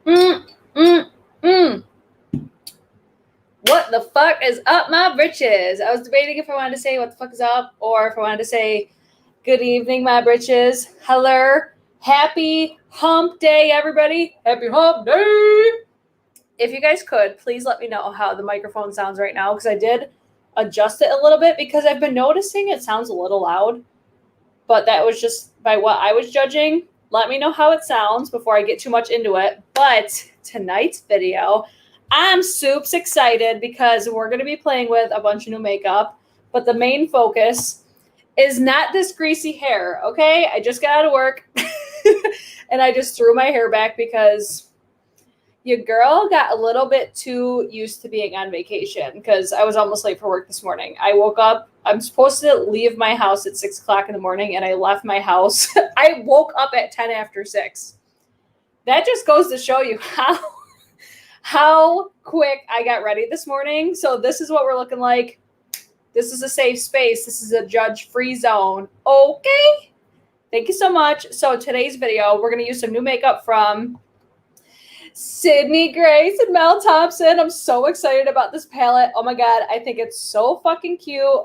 What the fuck is up, my britches? I was debating if I wanted to say what the fuck is up or if I wanted to say good evening, my britches. Hello. Happy hump day, everybody. Happy hump day. If you guys could, please let me know how the microphone sounds right now, because I did adjust it a little bit because I've been noticing it sounds a little loud, but that was just by what I was judging. Let me know how it sounds before I get too much into it. But tonight's video, I'm super excited because we're going to be playing with a bunch of new makeup, but the main focus is not this greasy hair, okay? I just got out of work and I just threw my hair back because your girl got a little bit too used to being on vacation because I was almost late for work this morning. I woke up, I'm supposed to leave my house at 6 o'clock in the morning, and I left my house. I woke up at 10 after 6. That just goes to show you how quick I got ready this morning. So this is what we're looking like. This is a safe space. This is a judge-free zone. Okay. Thank you so much. So today's video, we're going to use some new makeup from Sydney Grace and Mel Thompson. I'm so excited about this palette. Oh my god, I think it's so fucking cute.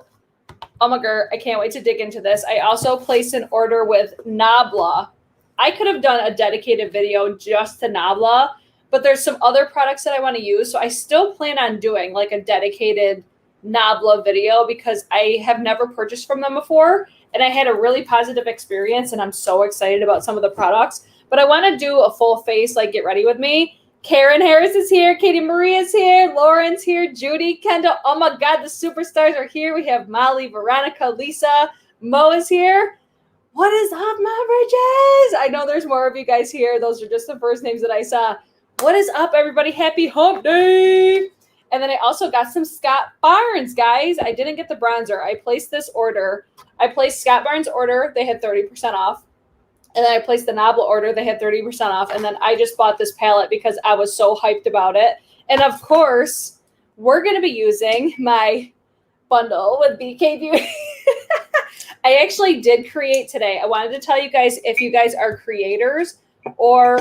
Oh my god, I can't wait to dig into this. I also placed an order with Nabla. I could have done a dedicated video just to Nabla, but there's some other products that I want to use, so I still plan on doing like a dedicated Nabla video because I have never purchased from them before, and I had a really positive experience, and I'm so excited about some of the products. But I want to do a full face, like, get ready with me. Karen Harris is here. Katie Marie is here. Lauren's here. Judy, Kendall. Oh, my God, the superstars are here. We have Molly, Veronica, Lisa. Mo is here. What is up, my bridges? I know there's more of you guys here. Those are just the first names that I saw. What is up, everybody? Happy hump day. And then I also got some Scott Barnes, guys. I didn't get the bronzer. I placed this order. I placed Scott Barnes' order. They had 30% off. And then I placed the Nabla order. They had 30% off. And then I just bought this palette because I was so hyped about it. And of course, we're going to be using my bundle with BK Beauty. I actually did create today. I wanted to tell you guys, if you guys are creators or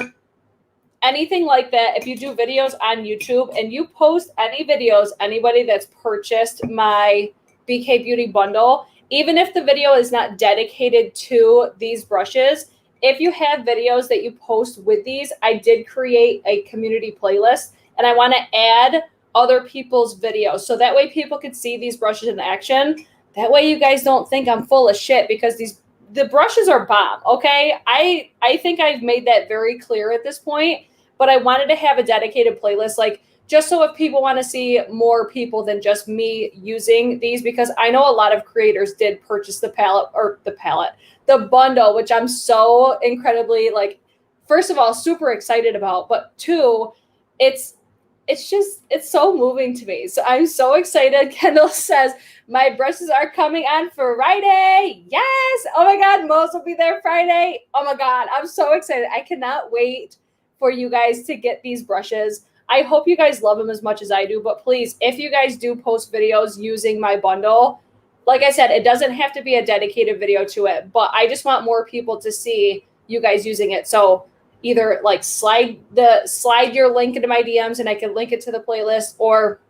anything like that, if you do videos on YouTube and you post any videos, anybody that's purchased my BK Beauty bundle, even if the video is not dedicated to these brushes, if you have videos that you post with these, I did create a community playlist, and I want to add other people's videos. So that way people can see these brushes in action. That way you guys don't think I'm full of shit, because the brushes are bomb, okay? I think I've made that very clear at this point, but I wanted to have a dedicated playlist, like, just so if people want to see more people than just me using these, because I know a lot of creators did purchase the bundle, which I'm so incredibly, like, first of all, super excited about, but two, it's so moving to me. So I'm so excited. Kendall says, my brushes are coming on Friday. Yes. Oh my God. Most will be there Friday. Oh my God. I'm so excited. I cannot wait for you guys to get these brushes. I hope you guys love them as much as I do, but please, if you guys do post videos using my bundle, like I said, it doesn't have to be a dedicated video to it, but I just want more people to see you guys using it. So either like slide your link into my DMs and I can link it to the playlist, or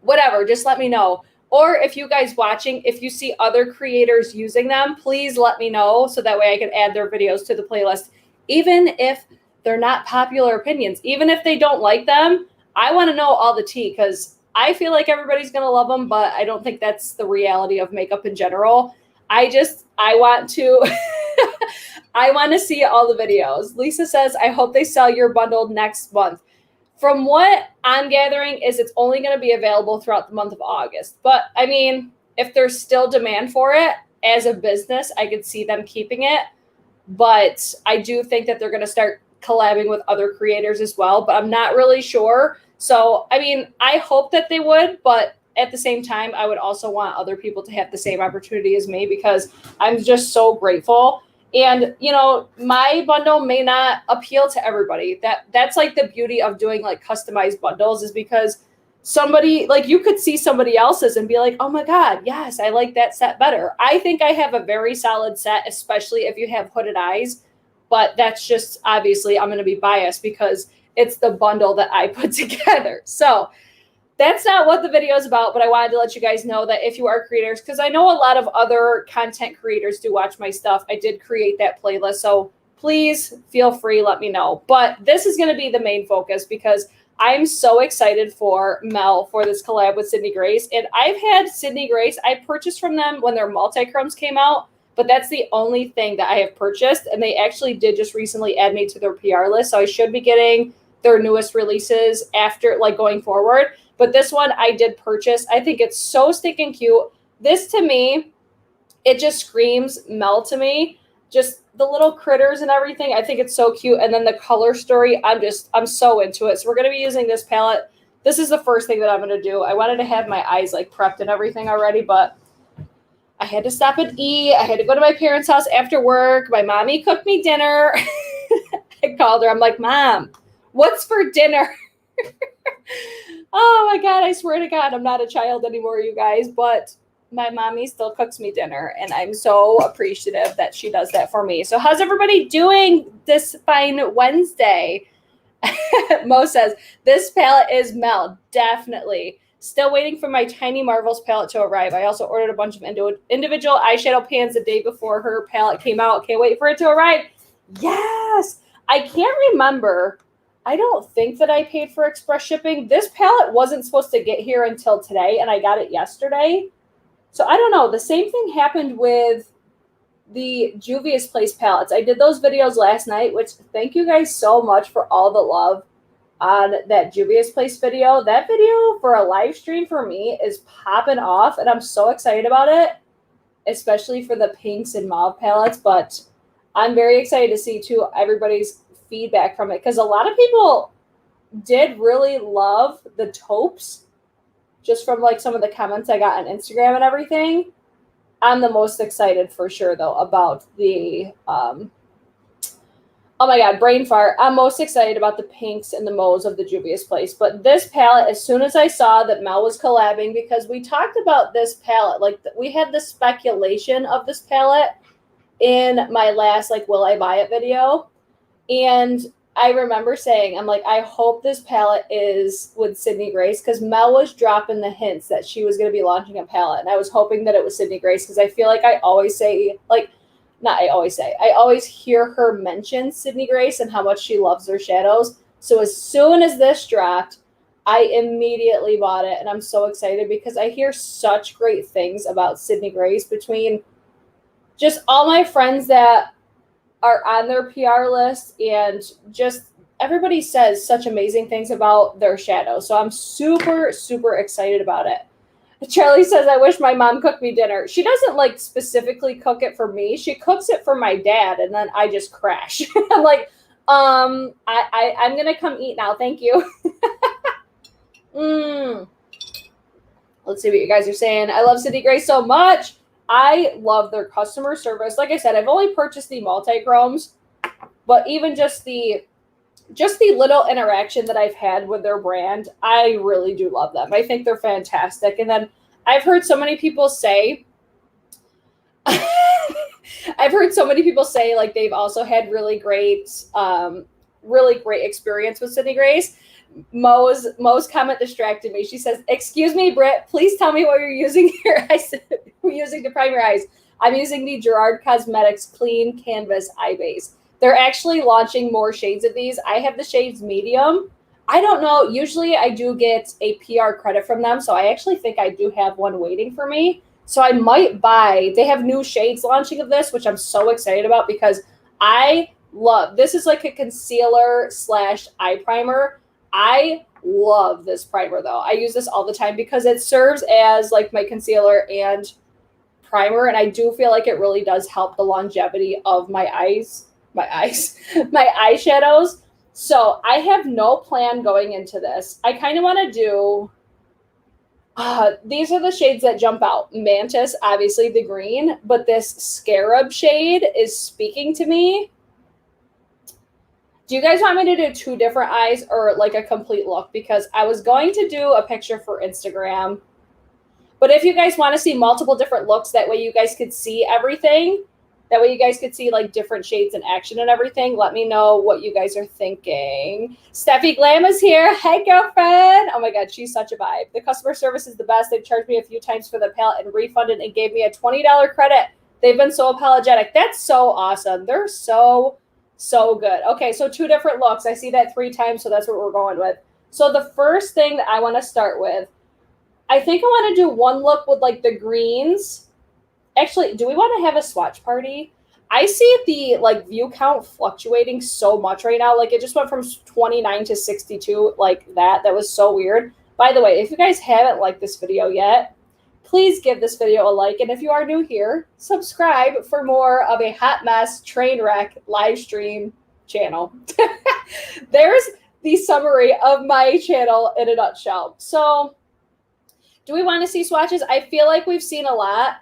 whatever, just let me know. Or if you guys watching, if you see other creators using them, please let me know so that way I can add their videos to the playlist. Even if they're not popular opinions, even if they don't like them, I want to know all the tea, because I feel like everybody's going to love them, but I don't think that's the reality of makeup in general. I want to I want to see all the videos. Lisa says, I hope they sell your bundle next month. From what I'm gathering is it's only going to be available throughout the month of August. But I mean, if there's still demand for it as a business, I could see them keeping it. But I do think that they're going to start collabing with other creators as well, but I'm not really sure. So, I mean, I hope that they would, but at the same time, I would also want other people to have the same opportunity as me, because I'm just so grateful. And, you know, my bundle may not appeal to everybody. That's like the beauty of doing like customized bundles, is because somebody, like, you could see somebody else's and be like, oh my God, yes, I like that set better. I think I have a very solid set, especially if you have hooded eyes, but that's just, obviously I'm going to be biased because It's the bundle that I put together. So that's not what the video is about, but I wanted to let you guys know that if you are creators, because I know a lot of other content creators do watch my stuff. I did create that playlist, so please feel free, let me know. But this is going to be the main focus because I'm so excited for Mel for this collab with Sydney Grace. And I've had Sydney Grace. I purchased from them when their multi-chromes came out, but that's the only thing that I have purchased. And they actually did just recently add me to their PR list, so I should be getting their newest releases after, like, going forward. But this one I did purchase. I think it's so stinking cute. This, to me, it just screams Mel to me. Just the little critters and everything. I think it's so cute. And then the color story, I'm so into it. So we're going to be using this palette. This is the first thing that I'm going to do. I wanted to have my eyes, like, prepped and everything already, but I had to stop and eat. I had to go to my parents' house after work. My mommy cooked me dinner. I called her. I'm like, Mom, what's for dinner? Oh my God, I swear to God, I'm not a child anymore, you guys, but my mommy still cooks me dinner, and I'm so appreciative that she does that for me. So how's everybody doing this fine Wednesday? Mo says, this palette is Mel, definitely. Still waiting for my Tiny Marvels palette to arrive. I also ordered a bunch of individual eyeshadow pans the day before her palette came out. Can't wait for it to arrive. Yes! I can't remember. I don't think that I paid for express shipping. This palette wasn't supposed to get here until today, and I got it yesterday. So I don't know. The same thing happened with the Juvia's Place palettes. I did those videos last night, which thank you guys so much for all the love on that Juvia's Place video. That video for a live stream for me is popping off, and I'm so excited about it, especially for the pinks and mauve palettes. But I'm very excited to see, too, everybody's feedback from it, because a lot of people did really love the taupes, just from, like, some of the comments I got on Instagram and everything. I'm the most excited for sure, though, about the oh my God, brain fart. I'm most excited about the pinks and the mauves of the Juvia's Place. But this palette, as soon as I saw that Mel was collabing, because we talked about this palette, like, we had the speculation of this palette in my last, like, will I buy it video. And I remember saying, I'm like, I hope this palette is with Sydney Grace, because Mel was dropping the hints that she was going to be launching a palette. And I was hoping that it was Sydney Grace, because I feel like I always say, like, I always hear her mention Sydney Grace and how much she loves her shadows. So as soon as this dropped, I immediately bought it. And I'm so excited because I hear such great things about Sydney Grace between just all my friends that are on their PR list, and just everybody says such amazing things about their shadow. So I'm super, super excited about it. Charlie says, I wish my mom cooked me dinner. She doesn't, like, specifically cook it for me. She cooks it for my dad, and then I just crash. I'm like, I'm going to come eat now. Thank you. Let's see what you guys are saying. I love Sydney Grace so much. I love their customer service. Like I said, I've only purchased the multi-chromes, but even just the little interaction that I've had with their brand, I really do love them. I think they're fantastic. And then I've heard so many people say, like, they've also had really great experience with Sydney Grace. Mo's comment distracted me. She says, excuse me, Britt, please tell me what you're using here. I said, we're using to prime your eyes. I'm using the Gerard Cosmetics Clean Canvas Eye Base. They're actually launching more shades of these. I have the shades medium. I don't know. Usually I do get a PR credit from them, so I actually think I do have one waiting for me. So I might buy. They have new shades launching of this, which I'm so excited about because I love. This is like a concealer / eye primer. I love this primer, though. I use this all the time because it serves as, like, my concealer and primer, and I do feel like it really does help the longevity of my eyeshadows. So I have no plan going into this. I kind of want to do, these are the shades that jump out. Mantis, obviously the green, but this Scarab shade is speaking to me. Do you guys want me to do 2 different eyes or, like, a complete look? Because I was going to do a picture for Instagram. But if you guys want to see multiple different looks, that way you guys could see everything, That way you guys could see like different shades in action and everything. Let me know what you guys are thinking. Steffi Glam is here. Hey, girlfriend. Oh my God, she's such a vibe. The customer service is the best. They've charged me a few times for the palette and refunded and gave me a $20 credit. They've been so apologetic. That's so awesome. They're so good. Okay, so 2 different looks. I see that 3 times, so that's what we're going with. So the first thing that I want to start with, I think I want to do one look with like the greens. Actually, do we want to have a swatch party? I see the like view count fluctuating so much right now. Like it just went from 29 to 62 like that. That was so weird. By the way, if you guys haven't liked this video yet, please give this video a like. And if you are new here, subscribe for more of a hot mess train wreck live stream channel. There's the summary of my channel in a nutshell. So do we want to see swatches? I feel like we've seen a lot,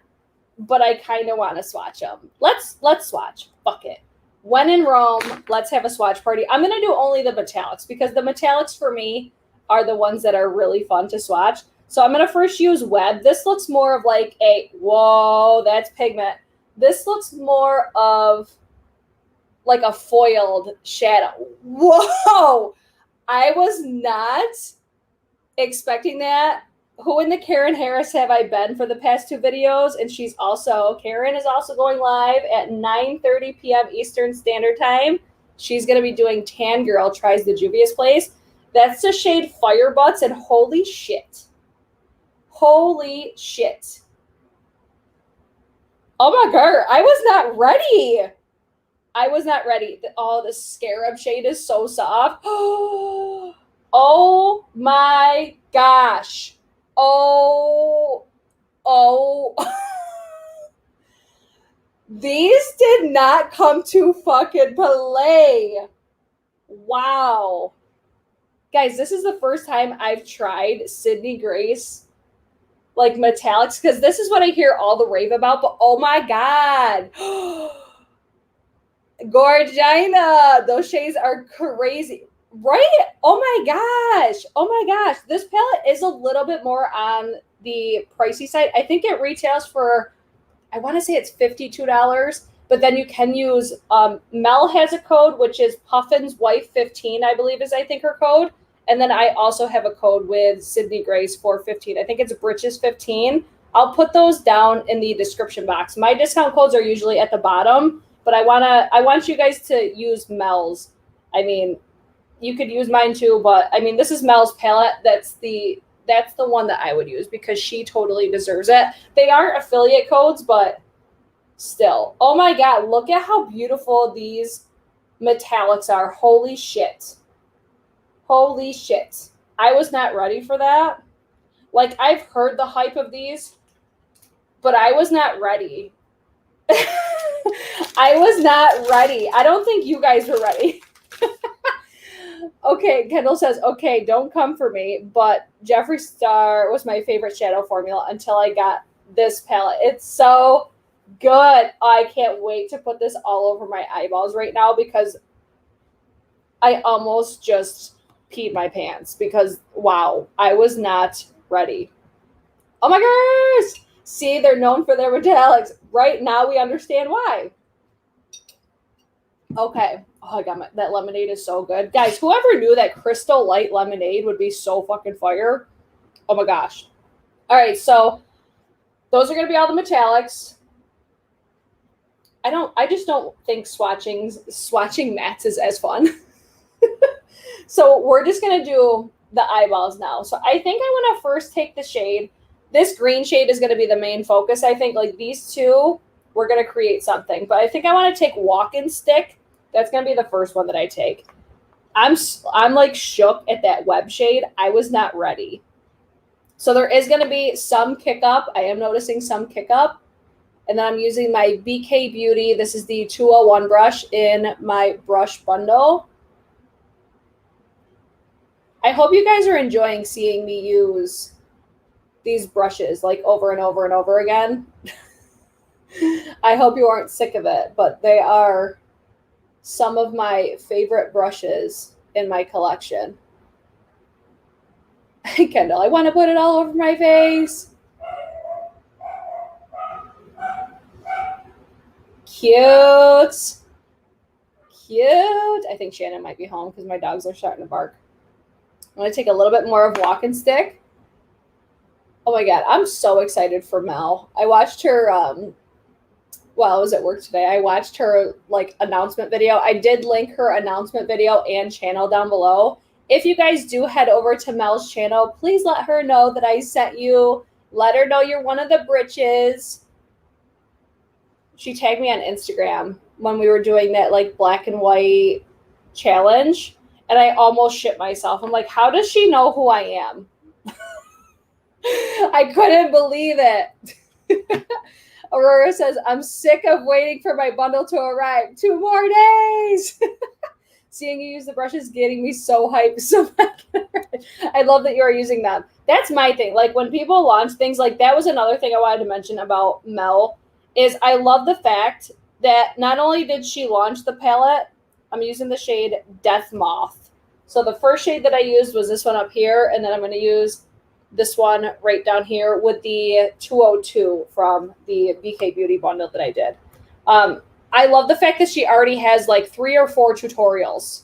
but I kind of want to swatch them. Let's swatch. Fuck it. When in Rome, let's have a swatch party. I'm going to do only the metallics because the metallics for me are the ones that are really fun to swatch. So I'm going to first use Web. This looks more of like a, whoa, that's pigment. This looks more of like a foiled shadow. Whoa! I was not expecting that. Who in the Karen Harris have I been for the past 2 videos? And she's also, Karen is also going live at 9:30 p.m. Eastern Standard Time. She's going to be doing Tan Girl Tries the Juvia's Place. That's the shade Fire Butts, and holy shit. Holy shit. Oh my God, I was not ready. I was not ready. Oh, the Scarab shade is so soft. Oh my gosh. Oh. These did not come to fucking play. Wow. Guys, this is the first time I've tried Sydney Grace like metallics, because this is what I hear all the rave about, but oh my God. Gorgina. Those shades are crazy. Right? Oh my gosh. Oh my gosh. This palette is a little bit more on the pricey side. I think it retails for, I want to say it's $52, but then you can use, Mel has a code, which is Puffin's Wife 15, I believe is, I think, her code. And then I also have a code with Sydney Grace for 15. I think it's Britches 15. I'll put those down in the description box. My discount codes are usually at the bottom, but I want you guys to use Mel's. I mean, you could use mine too, but I mean, this is Mel's palette. That's the one that I would use because she totally deserves it. They aren't affiliate codes, but still. Oh my God, look at how beautiful these metallics are. Holy shit. Holy shit. I was not ready for that. Like, I've heard the hype of these, but I was not ready. I was not ready. I don't think you guys were ready. Okay, Kendall says, okay, don't come for me, but Jeffree Star was my favorite shadow formula until I got this palette. It's so good. I can't wait to put this all over my eyeballs right now because I almost just peed my pants because, wow, I was not ready. Oh my gosh! See, they're known for their metallics. Right now we understand why. Okay. Oh, I got that lemonade is so good. Guys, whoever knew that Crystal Light lemonade would be so fucking fire. Oh my gosh. All right, so those are going to be all the metallics. I just don't think swatching mattes is as fun. So we're just going to do the eyeballs now. So I think I want to first take the shade. This green shade is going to be the main focus. I think like these two, we're going to create something. But I think I want to take Walk-In Stick. That's going to be the first one that I take. I'm like shook at that Web shade. I was not ready. So there is going to be some kick up. I am noticing some kick up. And then I'm using my BK Beauty. This is the 201 brush in my brush bundle. I hope you guys are enjoying seeing me use these brushes like over and over and over again. I hope you aren't sick of it, but they are some of my favorite brushes in my collection. Kendall, I want to put it all over my face. Cute. Cute. I think Shannon might be home because my dogs are starting to bark. I'm going to take a little bit more of Walk and Stick. Oh my God, I'm so excited for Mel. I watched her, well, I was at work today. I watched her like announcement video. I did link her announcement video and channel down below. If you guys do head over to Mel's channel, please let her know that I sent you. Let her know you're one of the britches. She tagged me on Instagram when we were doing that like black and white challenge. And I almost shit myself. I'm like, how does she know who I am? I couldn't believe it. Aurora says, I'm sick of waiting for my bundle to arrive. 2 more days. Seeing you use the brush is getting me so hyped. So I love that you are using them. That's my thing. Like when people launch things, like that was another thing I wanted to mention about Mel, is I love the fact that not only did she launch the palette, I'm using the shade Death Moth. So the first shade that I used was this one up here, and then I'm going to use this one right down here with the 202 from the BK Beauty bundle that I did. I love the fact that she already has like 3 or 4 tutorials.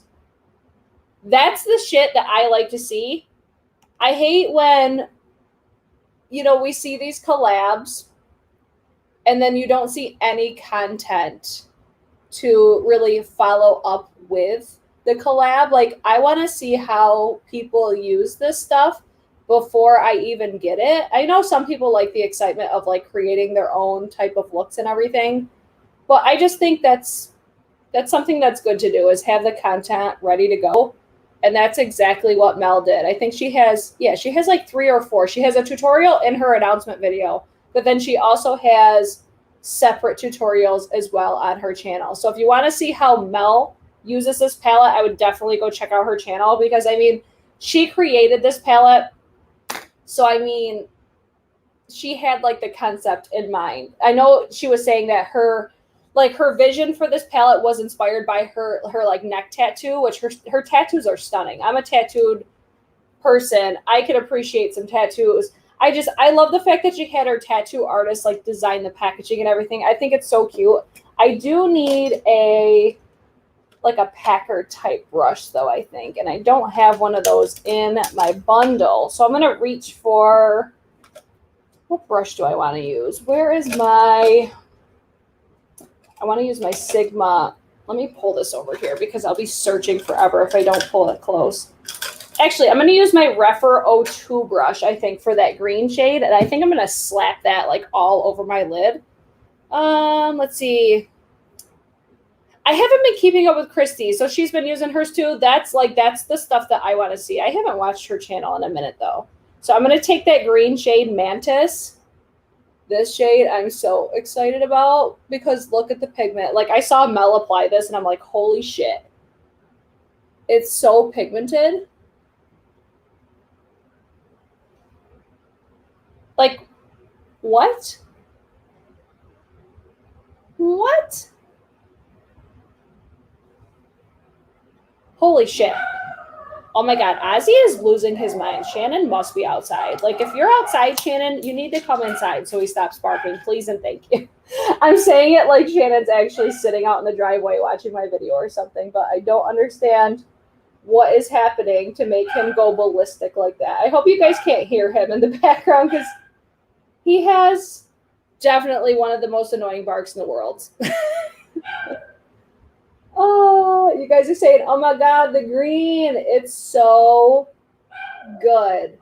That's the shit that I like to see. I hate when, you know, we see these collabs and then you don't see any content to really follow up with the collab. Like, I want to see how people use this stuff before I even get it. I know some people like the excitement of like creating their own type of looks and everything, but I just think that's something that's good to do, is have the content ready to go. And that's exactly what Mel did. I think she has like 3 or 4. She has a tutorial in her announcement video, but then she also has separate tutorials as well on her channel. So if you want to see how Mel uses this palette, I would definitely go check out her channel, because I mean, she created this palette. So I mean, she had like the concept in mind. I know she was saying that her vision for this palette was inspired by her like neck tattoo, which her tattoos are stunning. I'm a tattooed person. I can appreciate some tattoos. I love the fact that she had her tattoo artist like design the packaging and everything. I think it's so cute. I do need a packer type brush though, I think, and I don't have one of those in my bundle. So I'm going to reach for, what brush do I want to use? Where is I want to use my Sigma. Let me pull this over here because I'll be searching forever if I don't pull it close. Actually, I'm going to use my Refer 02 brush, I think, for that green shade. And I think I'm going to slap that like all over my lid. Let's see. I haven't been keeping up with Christy, so she's been using hers too. That's the stuff that I want to see. I haven't watched her channel in a minute though. So I'm going to take that green shade, Mantis. This shade I'm so excited about because look at the pigment. Like I saw Mel apply this and I'm like, holy shit. It's so pigmented. Like, what? What? Holy shit. Oh my God, Ozzy is losing his mind. Shannon must be outside. Like, if you're outside, Shannon, you need to come inside so he stops barking, please and thank you. I'm saying it like Shannon's actually sitting out in the driveway watching my video or something, but I don't understand what is happening to make him go ballistic like that. I hope you guys can't hear him in the background because he has definitely one of the most annoying barks in the world. Oh, you guys are saying, oh my God, the green. It's so good.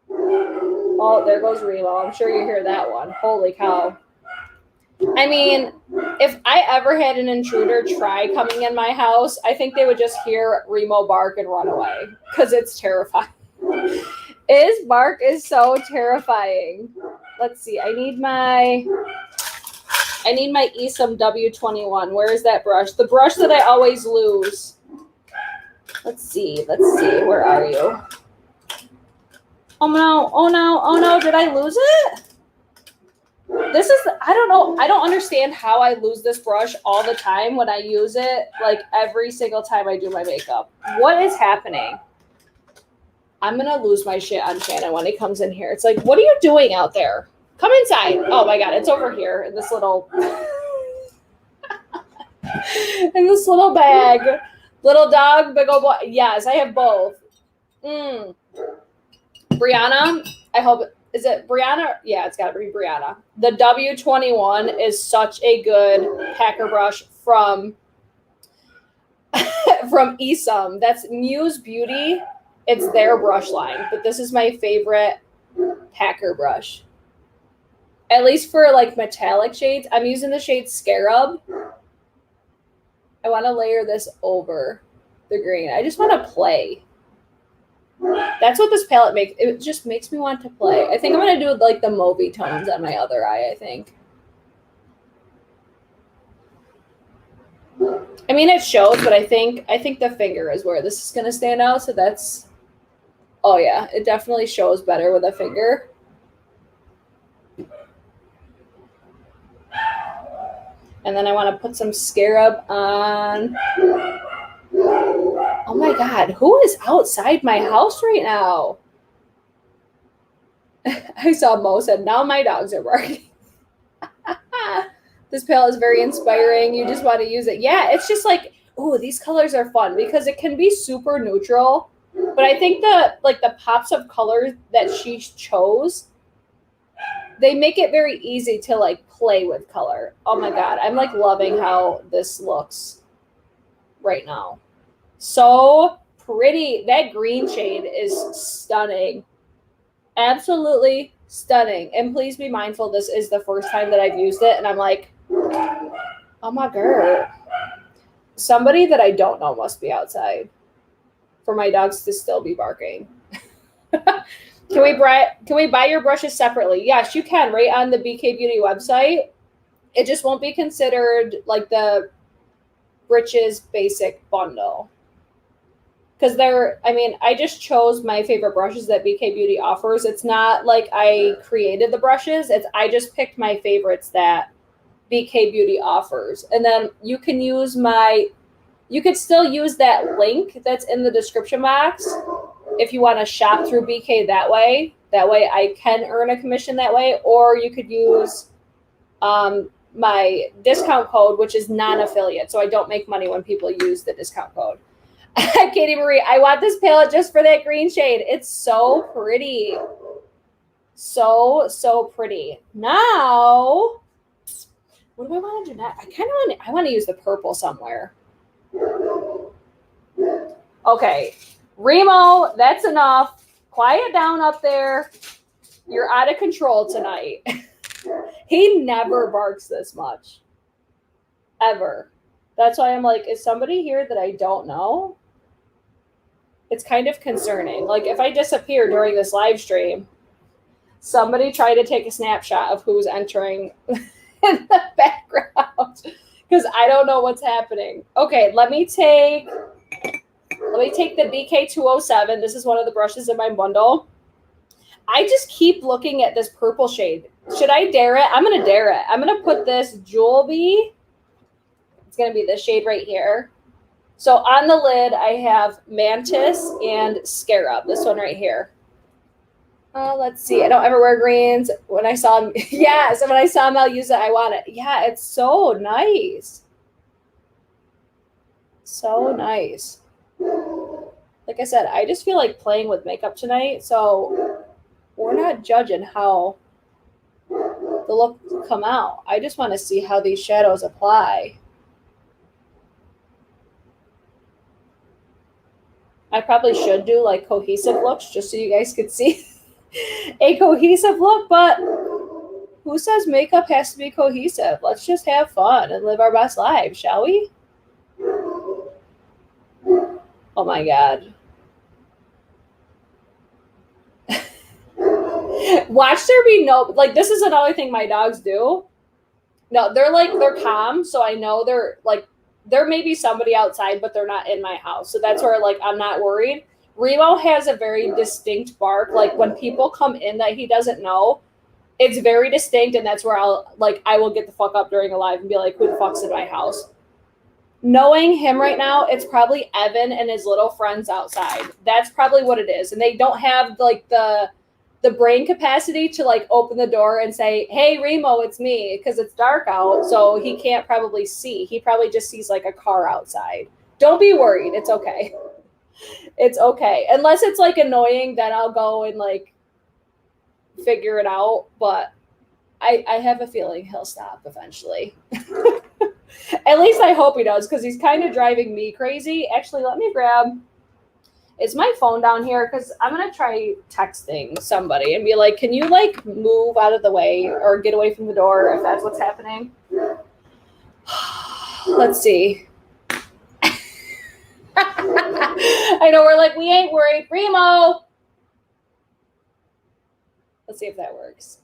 Oh, there goes Remo. I'm sure you hear that one. Holy cow. I mean, if I ever had an intruder try coming in my house, I think they would just hear Remo bark and run away because it's terrifying. His bark is so terrifying. Let's see. I need my Esom W21. Where is that brush? The brush that I always lose. Let's see. Where are you? Oh no. Oh no. Oh no. Did I lose it? This is, I don't know. I don't understand how I lose this brush all the time when I use it, like every single time I do my makeup. What is happening? I'm going to lose my shit on Shannon when he comes in here. It's like, what are you doing out there? Come inside. Oh my God, it's over here in this little. in this little bag. Little dog, big old boy. Yes, I have both. Brianna, I hope, is it Brianna? Yeah, it's got to be Brianna. The W21 is such a good packer brush from Esum. That's Muse Beauty. It's their brush line, but this is my favorite packer brush. At least for like metallic shades. I'm using the shade Scarab. I want to layer this over the green. I just want to play. That's what this palette makes. It just makes me want to play. I think I'm going to do like the mauvey tones on my other eye, I think. I mean, it shows, but I think the finger is where this is going to stand out. So that's, oh yeah, it definitely shows better with a finger. And then I want to put some Scarab on. Oh my God, who is outside my house right now? I saw Mo said, now my dogs are barking. This palette is very inspiring. You just want to use it. Yeah, it's just like, oh, these colors are fun because it can be super neutral. But I think the pops of colors that she chose, they make it very easy to like play with color. Oh my God, I'm like loving how this looks right now. So pretty. That green shade is stunning. Absolutely stunning. And please be mindful, this is the first time that I've used it. And I'm like, oh my God. Somebody that I don't know must be outside for my dogs to still be barking. Can we buy your brushes separately? Yes, you can, right on the BK Beauty website. It just won't be considered like the Britches basic bundle. Because I just chose my favorite brushes that BK Beauty offers. It's not like I created the brushes. I just picked my favorites that BK Beauty offers. And then you can you could still use that link that's in the description box if you want to shop through BK that way. That way I can earn a commission that way. Or you could use my discount code, which is non-affiliate. So I don't make money when people use the discount code. Katie Marie, I want this palette just for that green shade. It's so pretty. So pretty. Now, what do I want to do next? I want to use the purple somewhere. Okay. Remo, that's enough. Quiet down up there. You're out of control tonight. He never barks this much. Ever. That's why I'm like, is somebody here that I don't know? It's kind of concerning. Like, if I disappear during this live stream, somebody try to take a snapshot of who's entering in the background because I don't know what's happening. Okay, let me take the BK207. This is one of the brushes in my bundle. I just keep looking at this purple shade. Should I dare it? I'm going to dare it. I'm going to put this Jewel Bee. It's going to be this shade right here. So on the lid, I have Mantis and Scarab, this one right here. Let's see. I don't ever wear greens. When I saw him, yeah, so when I saw Mel use it, I want it. Yeah, it's so nice. So nice. Like I said, I just feel like playing with makeup tonight, so we're not judging how the look come out. I just want to see how these shadows apply. I probably should do like cohesive looks just so you guys could see a cohesive look, but who says makeup has to be cohesive? Let's just have fun and live our best lives, shall we? Oh my God. Watch there be no, like, this is another thing my dogs do. No, they're calm, so I know they're like, there may be somebody outside, but they're not in my house. So that's where, like, I'm not worried. Remo has a very distinct bark. Like, when people come in that he doesn't know, it's very distinct, and that's where I will get the fuck up during a live and be like, who the fuck's in my house? Knowing him right now, it's probably Evan and his little friends outside. That's probably what it is. And they don't have, like, the the brain capacity to like open the door and say, hey, Remo, it's me, because it's dark out. So he can't probably see. He probably just sees like a car outside. Don't be worried. It's okay. It's okay. Unless it's like annoying, then I'll go and like figure it out. But I have a feeling he'll stop eventually. At least I hope he does, because he's kind of driving me crazy. Actually, let me grab, is my phone down here? Because I'm going to try texting somebody and be like, can you like move out of the way or get away from the door if that's what's happening? Let's see. I know we're like, we ain't worried. Remo! Let's see if that works.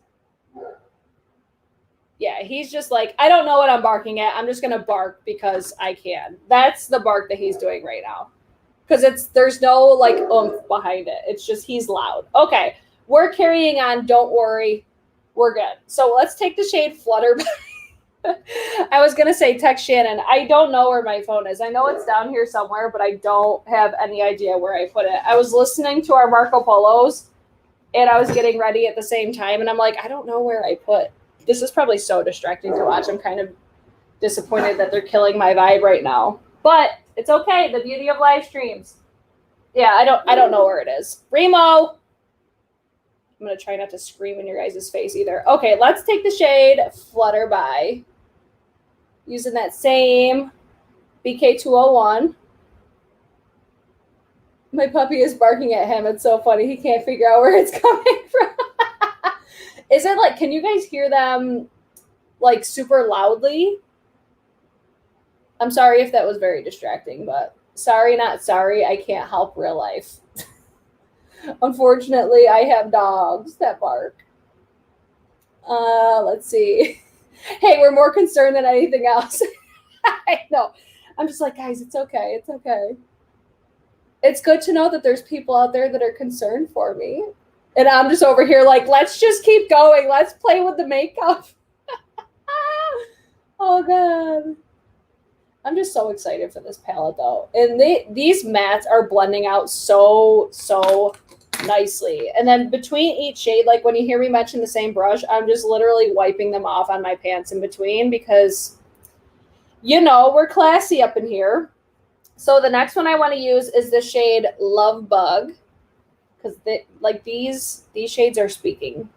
Yeah, he's just like, I don't know what I'm barking at. I'm just going to bark because I can. That's the bark that he's doing right now. Because there's no like oomph behind it. It's just he's loud. Okay, we're carrying on. Don't worry. We're good. So let's take the shade Flutter. I was going to say text Shannon. I don't know where my phone is. I know it's down here somewhere, but I don't have any idea where I put it. I was listening to our Marco Polos, and I was getting ready at the same time, and I'm like, I don't know where I put. This is probably so distracting to watch. I'm kind of disappointed that they're killing my vibe right now. But it's okay. The beauty of live streams. Yeah, I don't know where it is. Remo! I'm going to try not to scream in your guys' face either. Okay, let's take the shade Flutter by. Using that same BK201. My puppy is barking at him. It's so funny. He can't figure out where it's coming from. Is it like, can you guys hear them like super loudly? I'm sorry if that was very distracting, but sorry, not sorry. I can't help real life. Unfortunately, I have dogs that bark. Let's see. Hey, we're more concerned than anything else. I know. I'm just like, guys, it's okay. It's okay. It's good to know that there's people out there that are concerned for me. And I'm just over here like, let's just keep going. Let's play with the makeup. Oh, God. I'm just so excited for this palette, though. And these mattes are blending out so nicely. And then between each shade, like when you hear me mention the same brush, I'm just literally wiping them off on my pants in between because, you know, we're classy up in here. So the next one I want to use is the shade Love Bug. Because like these shades are speaking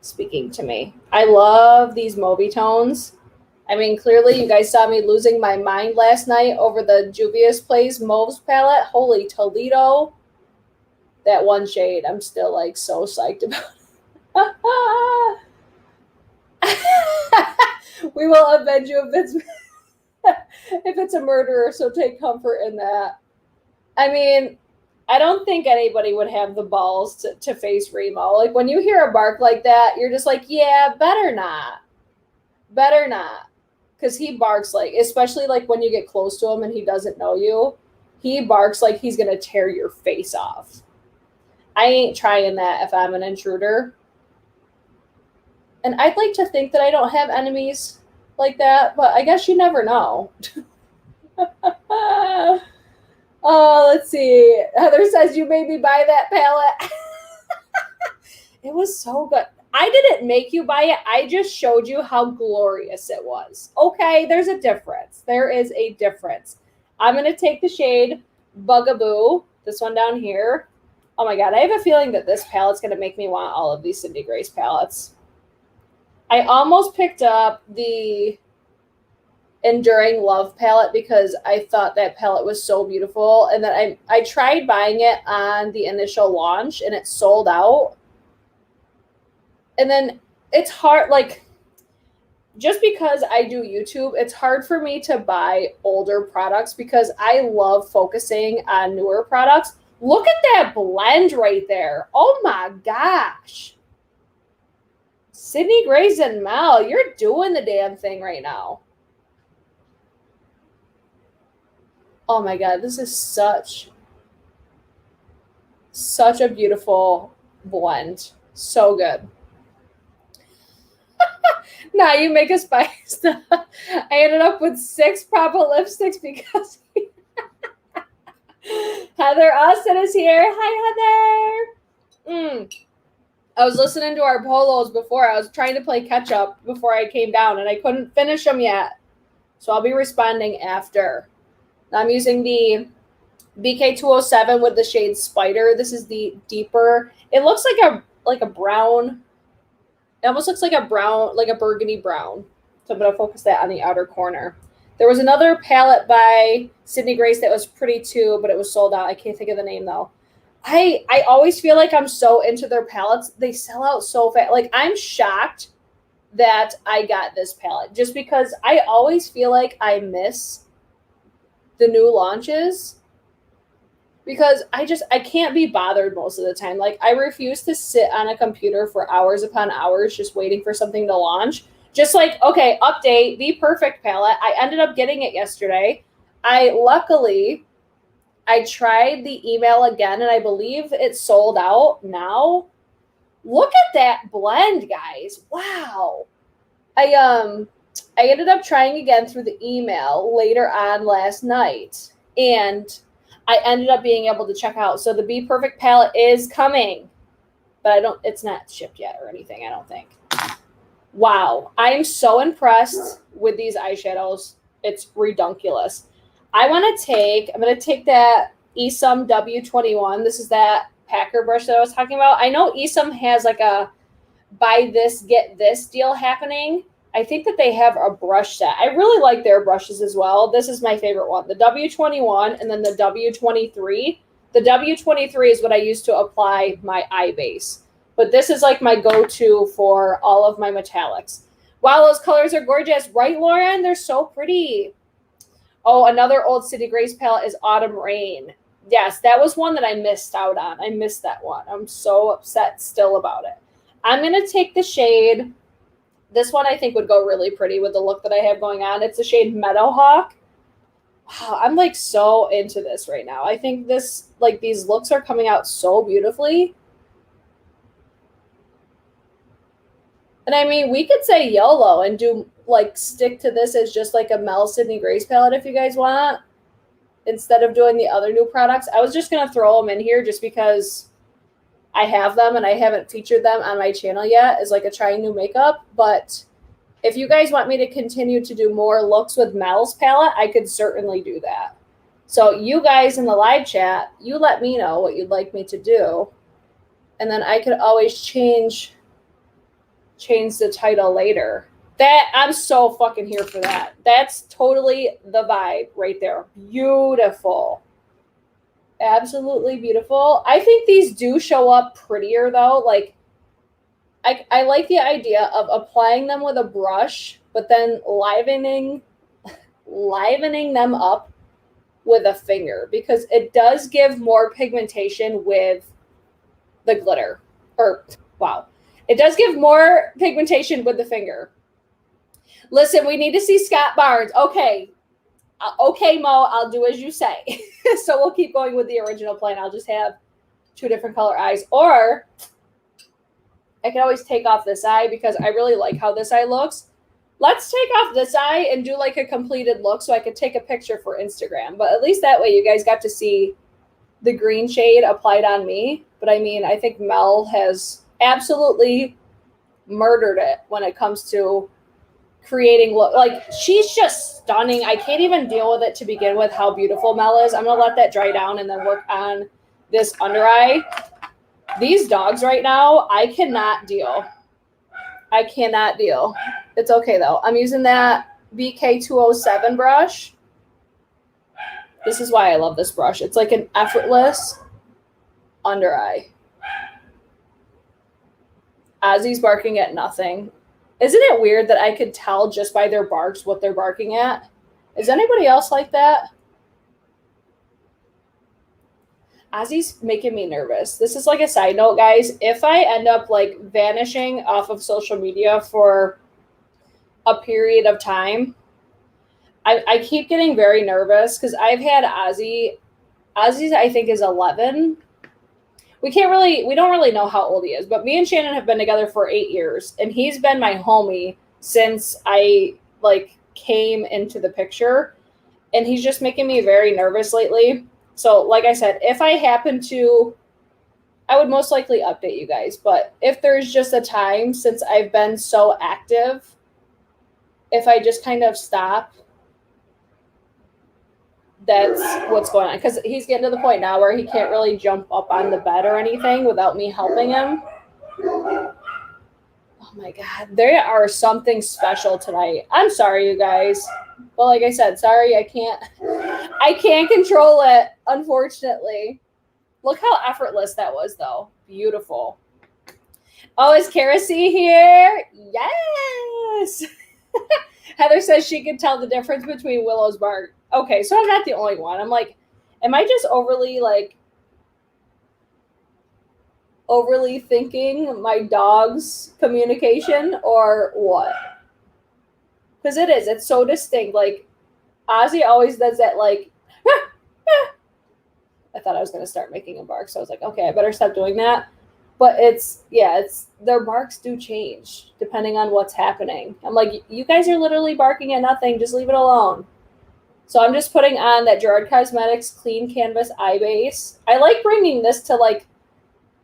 to me. I love these Moby tones. I mean, clearly you guys saw me losing my mind last night over the Juvia's Plays Mauves palette. Holy Toledo. That one shade, I'm still like so psyched about it. We will avenge you if it's a murderer, so take comfort in that. I mean, I don't think anybody would have the balls to face Remo. Like, when you hear a bark like that, you're just like, yeah, better not. Better not. Because he barks like, especially like when you get close to him and he doesn't know you, he barks like he's going to tear your face off. I ain't trying that if I'm an intruder. And I'd like to think that I don't have enemies like that, but I guess you never know. Oh, let's see. Heather says you made me buy that palette. It was so good. I didn't make you buy it. I just showed you how glorious it was. Okay, there's a difference. There is a difference. I'm going to take the shade Bugaboo, this one down here. Oh my God, I have a feeling that this palette's going to make me want all of these Cindy Grace palettes. I almost picked up the Enduring Love palette because I thought that palette was so beautiful. And then I tried buying it on the initial launch and it sold out. And then it's hard, like, just because I do YouTube, it's hard for me to buy older products because I love focusing on newer products. Look at that blend right there. Oh my gosh. Sydney Grace and Mel, you're doing the damn thing right now. Oh my God, this is such a beautiful blend. So good. Nah, you make us buy stuff. I ended up with 6 Papa lipsticks because Heather Austin is here. Hi, Heather. I was listening to our polos before. I was trying to play catch up before I came down, and I couldn't finish them yet. So I'll be responding after. I'm using the BK207 with the shade Spider. This is the deeper. It looks like a brown. It almost looks like a brown, like a burgundy brown. So I'm going to focus that on the outer corner. There was another palette by Sydney Grace that was pretty too, but it was sold out. I can't think of the name though. I always feel like I'm so into their palettes. They sell out so fast. Like, I'm shocked that I got this palette just because I always feel like I miss the new launches because I can't be bothered most of the time. Like, I refuse to sit on a computer for hours upon hours just waiting for something to launch. Just like, okay, update, the perfect palette. I ended up getting it yesterday. Luckily, I tried the email again, and I believe it's sold out now. Look at that blend, guys. Wow. I ended up trying again through the email later on last night, and I ended up being able to check out. So the Be Perfect palette is coming, but it's not shipped yet or anything, I don't think. Wow. I am so impressed with these eyeshadows. It's redunculous. I'm going to take that Esum W21. This is that packer brush that I was talking about. I know Esum has like a buy this, get this deal happening. I think that they have a brush set. I really like their brushes as well. This is my favorite one, the W21 and then the W23. The W23 is what I use to apply my eye base. But this is like my go-to for all of my metallics. Wow, those colors are gorgeous. Right, Lauren? They're so pretty. Oh, another old City Grace palette is Autumn Rain. Yes, that was one that I missed out on. I missed that one. I'm so upset still about it. I'm going to take the shade. This one I think would go really pretty with the look that I have going on. It's the shade Meadowhawk. Wow, I'm like so into this right now. I think these looks are coming out so beautifully. And I mean, we could say YOLO and do stick to this as just like a Mel Sydney Grace palette if you guys want, instead of doing the other new products. I was just going to throw them in here just because I have them and I haven't featured them on my channel yet as like a trying new makeup. But if you guys want me to continue to do more looks with Mel's palette, I could certainly do that. So you guys in the live chat, you let me know what you'd like me to do. And then I could always change the title later. That I'm so fucking here for that. That's totally the vibe right there. Beautiful. Absolutely beautiful. I think these do show up prettier though. Like I like the idea of applying them with a brush, but then livening them up with a finger, because it does give more pigmentation with the glitter. It does give more pigmentation with the finger. Listen, we need to see Scott Barnes. Okay, Mo, I'll do as you say. So we'll keep going with the original plan. I'll just have two different color eyes. Or I can always take off this eye because I really like how this eye looks. Let's take off this eye and do like a completed look so I could take a picture for Instagram. But at least that way you guys got to see the green shade applied on me. But I mean, I think Mel has absolutely murdered it when it comes to creating look. Like, she's just stunning. I can't even deal with it to begin with, how beautiful Mel is. I'm gonna let that dry down and then work on this under eye. These dogs right now, I cannot deal. It's okay though. I'm using that BK207 brush. This is why I love this brush. It's like an effortless under eye. Ozzy's barking at nothing. Isn't it weird that I could tell just by their barks what they're barking at? Is anybody else like that? Ozzy's making me nervous. This is like a side note, guys. If I end up like vanishing off of social media for a period of time, I keep getting very nervous because I've had Ozzy. Ozzy's, I think, is 11. We don't really know how old he is, but me and Shannon have been together for 8 years, and he's been my homie since I came into the picture, and he's just making me very nervous lately. So like I said, if I happen to I would most likely update you guys. But if there's just a time, since I've been so active, if I just kind of stop, that's what's going on. Because he's getting to the point now where he can't really jump up on the bed or anything without me helping him. Oh my God, there are something special tonight. I'm sorry, you guys. But like I said, sorry, I can't control it, unfortunately. Look how effortless that was, though. Beautiful. Oh, is Kara C here? Yes. Heather says she can tell the difference between Willow's bark. Okay, so I'm not the only one. I'm like, am I just overly thinking my dog's communication or what? Because it's so distinct. Like, Ozzy always does that, like, I thought I was going to start making him bark, so I was like, okay, I better stop doing that. But it's their barks do change depending on what's happening. I'm like, you guys are literally barking at nothing. Just leave it alone. So I'm just putting on that Gerard Cosmetics Clean Canvas Eye Base. I like bringing this to like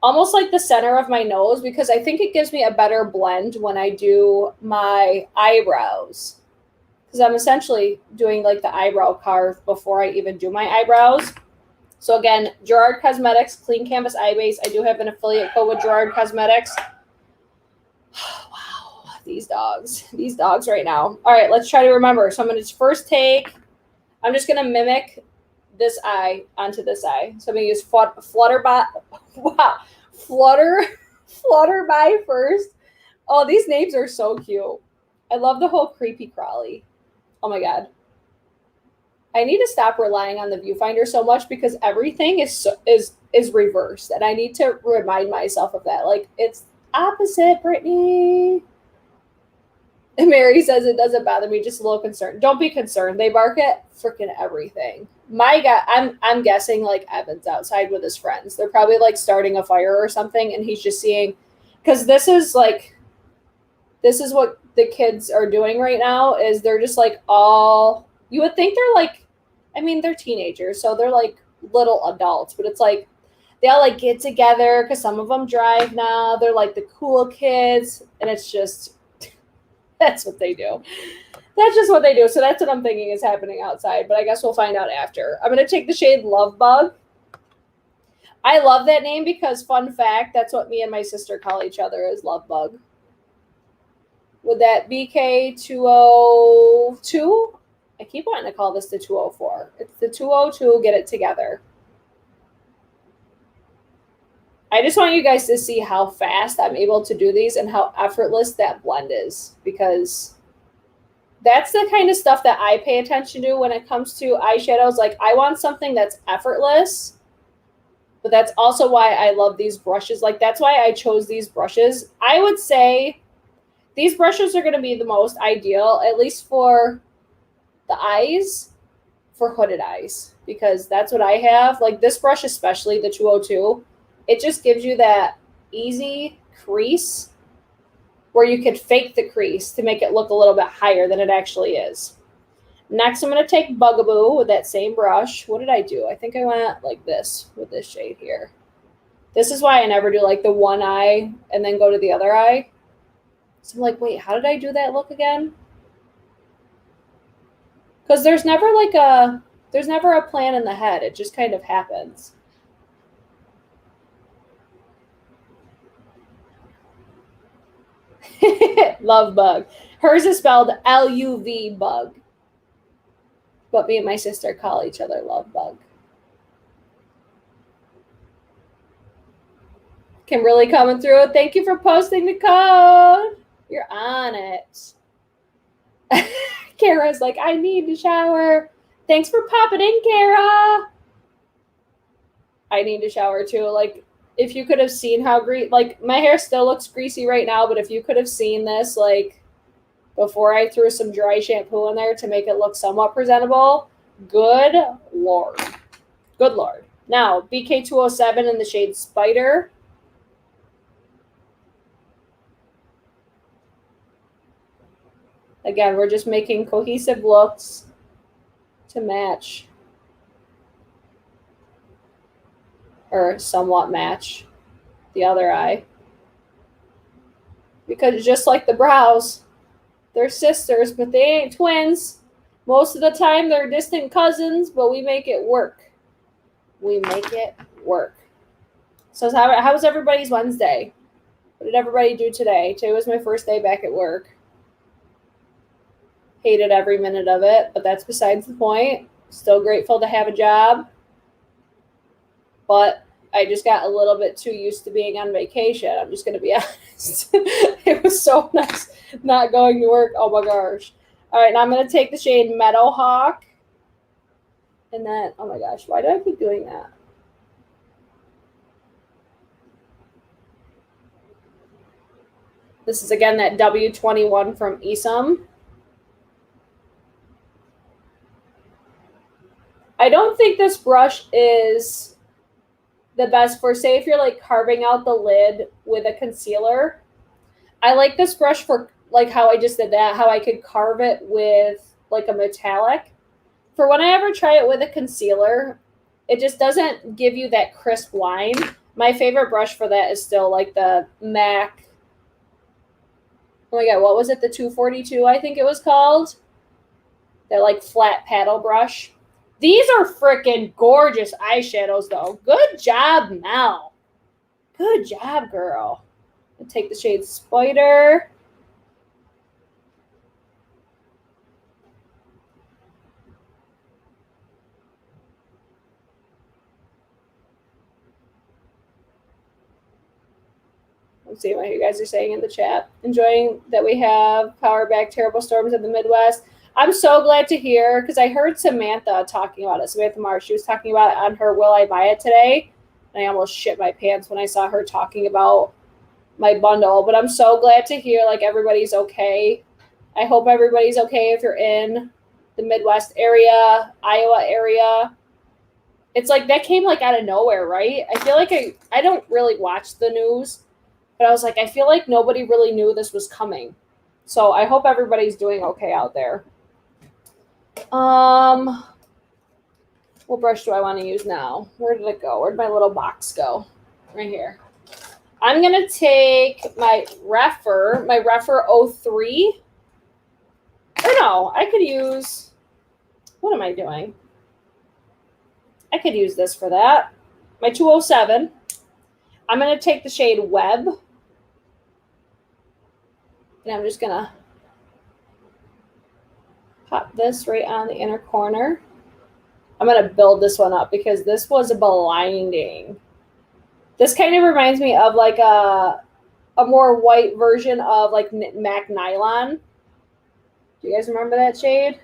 almost like the center of my nose because I think it gives me a better blend when I do my eyebrows. Because I'm essentially doing like the eyebrow carve before I even do my eyebrows. So again, Gerard Cosmetics Clean Canvas Eye Base. I do have an affiliate code with Gerard Cosmetics. Wow, these dogs right now. All right, let's try to remember. So I'm going to first take, I'm just going to mimic this eye onto this eye. So I'm going to use Flutterby. Wow, Flutterby first. Oh, these names are so cute. I love the whole creepy crawly. Oh my God. I need to stop relying on the viewfinder so much because everything is reversed, and I need to remind myself of that. Like, it's opposite, Brittany. And Mary says it doesn't bother me, just a little concerned. Don't be concerned. They bark at freaking everything. My God, I'm guessing like Evan's outside with his friends. They're probably like starting a fire or something, and he's just seeing, because this is what the kids are doing right now. Is they're just like all. You would think they're like, I mean, they're teenagers, so they're like little adults, but it's like they all like get together because some of them drive now. They're like the cool kids, and it's just, that's what they do. That's just what they do. So that's what I'm thinking is happening outside, but I guess we'll find out after. I'm going to take the shade Love Bug. I love that name because, fun fact, that's what me and my sister call each other, is Love Bug. With that BK202, I keep wanting to call this the 204. It's the 202. Get it together. I just want you guys to see how fast I'm able to do these and how effortless that blend is, because that's the kind of stuff that I pay attention to when it comes to eyeshadows. Like, I want something that's effortless, but that's also why I love these brushes. Like, that's why I chose these brushes. I would say these brushes are going to be the most ideal, at least for the eyes, for hooded eyes, because that's what I have. Like, this brush, especially the 202, it just gives you that easy crease where you could fake the crease to make it look a little bit higher than it actually is. Next, I'm going to take Bugaboo with that same brush. What did I do? I think I went like this with this shade here. This is why I never do like the one eye and then go to the other eye. So I'm like, wait, how did I do that look again? Because there's never a plan in the head. It just kind of happens. Love Bug. Hers is spelled L-U-V Bug. But me and my sister call each other Love Bug. Kimberly coming through. Thank you for posting the code. You're on it. Kara's like, I need to shower. Thanks for popping in, Kara. I need to shower too. Like, if you could have seen how like, my hair still looks greasy right now, but if you could have seen this, like, before I threw some dry shampoo in there to make it look somewhat presentable, good Lord. Good Lord. Now, BK207 in the shade Spider. Again, we're just making cohesive looks to match, or somewhat match, the other eye. Because just like the brows, they're sisters, but they ain't twins. Most of the time, they're distant cousins, but we make it work. We make it work. So how was everybody's Wednesday? What did everybody do today? Today was my first day back at work. Hated every minute of it, but that's besides the point. Still grateful to have a job. But I just got a little bit too used to being on vacation. I'm just going to be honest. It was so nice not going to work. Oh my gosh. All right, now I'm going to take the shade Meadowhawk. And then, oh my gosh, why do I keep doing that? This is, again, that W21 from Isom. I don't think this brush is the best for, say, if you're like carving out the lid with a concealer. I like this brush for like how I just did that, how I could carve it with like a metallic. For when I ever try it with a concealer, it just doesn't give you that crisp line. My favorite brush for that is still like the MAC. Oh my God, what was it? The 242, I think it was called. That like flat paddle brush. These are freaking gorgeous eyeshadows though. Good job, Mel. Good job, girl. I'll take the shade Spider. Let's see what you guys are saying in the chat. Enjoying that we have power back terrible storms in the Midwest. I'm so glad to hear, because I heard Samantha talking about it. Samantha Marsh, she was talking about it on her Will I Buy It today. And I almost shit my pants when I saw her talking about my bundle. But I'm so glad to hear like everybody's okay. I hope everybody's okay if you're in the Midwest area, Iowa area. It's like that came like out of nowhere, right? I feel like I don't really watch the news. But I was like, I feel like nobody really knew this was coming. So I hope everybody's doing okay out there. What brush do I want to use now? Where did it go? Where'd my little box go? Right here. I'm going to take my Rephr 03. Or no, I could use, what am I doing? I could use this for that. My 207. I'm going to take the shade Web. And I'm just going to pop this right on the inner corner. I'm going to build this one up because this was blinding. This kind of reminds me of like a more white version of like MAC Nylon. Do you guys remember that shade?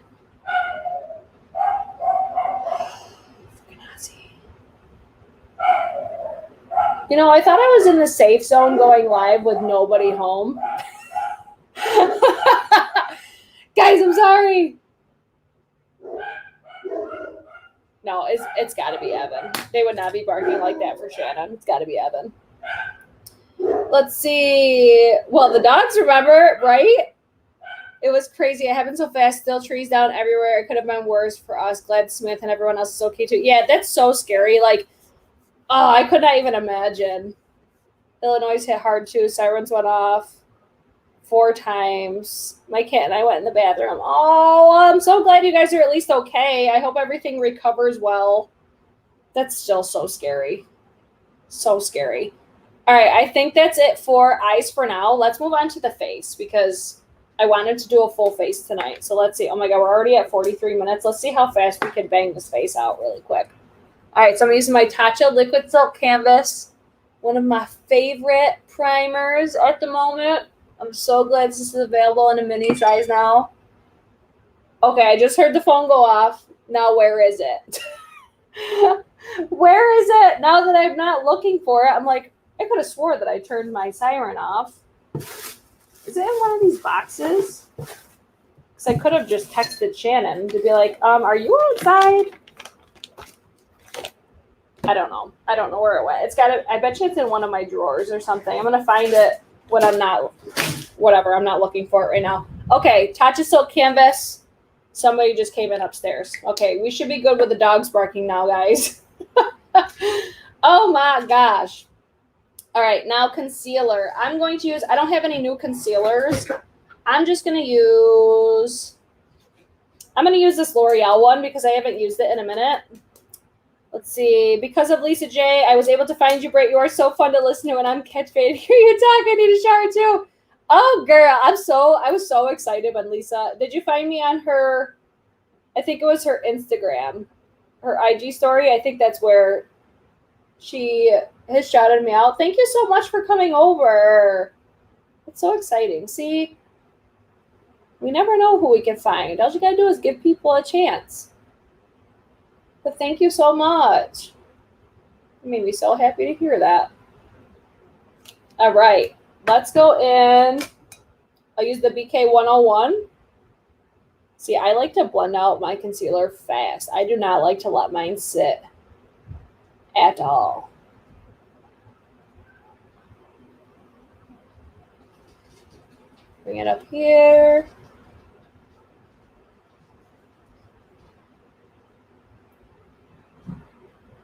You know, I thought I was in the safe zone going live with nobody home. Guys, I'm sorry. No, it's got to be Evan. They would not be barking like that for Shannon. It's got to be Evan. Let's see. Well, the dogs remember, right? It was crazy. It happened so fast. Still trees down everywhere. It could have been worse for us. Glad Smith and everyone else is okay too. Yeah, that's so scary. Like, oh, I could not even imagine. Illinois hit hard too. Sirens went off 4 times. My cat and I went in the bathroom. Oh, I'm so glad you guys are at least okay. I hope everything recovers well. That's still so scary. So scary. All right, I think that's it for eyes for now. Let's move on to the face because I wanted to do a full face tonight. So let's see. Oh my God, we're already at 43 minutes. Let's see how fast we can bang this face out really quick. All right, so I'm using my Tatcha Liquid Silk Canvas, one of my favorite primers at the moment. I'm so glad this is available in a mini size now. Okay, I just heard the phone go off. Now where is it? Where is it? Now that I'm not looking for it, I'm like, I could have swore that I turned my siren off. Is it in one of these boxes? Because I could have just texted Shannon to be like, are you outside? I don't know. I don't know where it went. It's got to, I bet you it's in one of my drawers or something. I'm going to find it when I'm not, whatever. I'm not looking for it right now. Okay, Tatcha Silk Canvas. Somebody just came in upstairs. Okay, we should be good with the dogs barking now, guys. Oh my gosh. All right, now concealer. I'm going to use, I don't have any new concealers. I'm just going to use, this L'Oreal one because I haven't used it in a minute. Let's see. Because of Lisa J, I was able to find you, Britt. You are so fun to listen to, and I'm catch-baiting. Hear you talk. I need a shower too. Oh, girl, I was so excited when Lisa. Did you find me on her? I think it was her Instagram, her IG story. I think that's where she has shouted me out. Thank you so much for coming over. It's so exciting. See, we never know who we can find. All you gotta do is give people a chance. But thank you so much. It made me so happy to hear that. All right, let's go in. I'll use the BK 101. See, I like to blend out my concealer fast. I do not like to let mine sit at all. Bring it up here.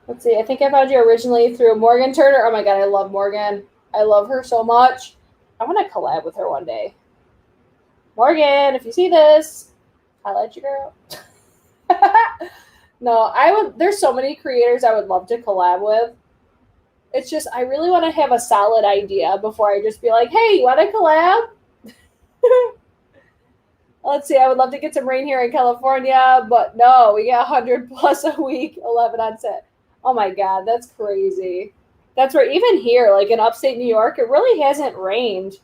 Let's see. I think I found you originally through Morgan Turner. Oh my God, I love Morgan. I love her so much. I want to collab with her one day. Morgan, if you see this, I'll let you girl. No, I would. There's so many creators I would love to collab with. It's just I really want to have a solid idea before I just be like, hey, you want to collab? Let's see. I would love to get some rain here in California, but no, we get 100 plus a week, 11 on set. Oh my God, that's crazy. That's where even here, like in upstate New York, it really hasn't rained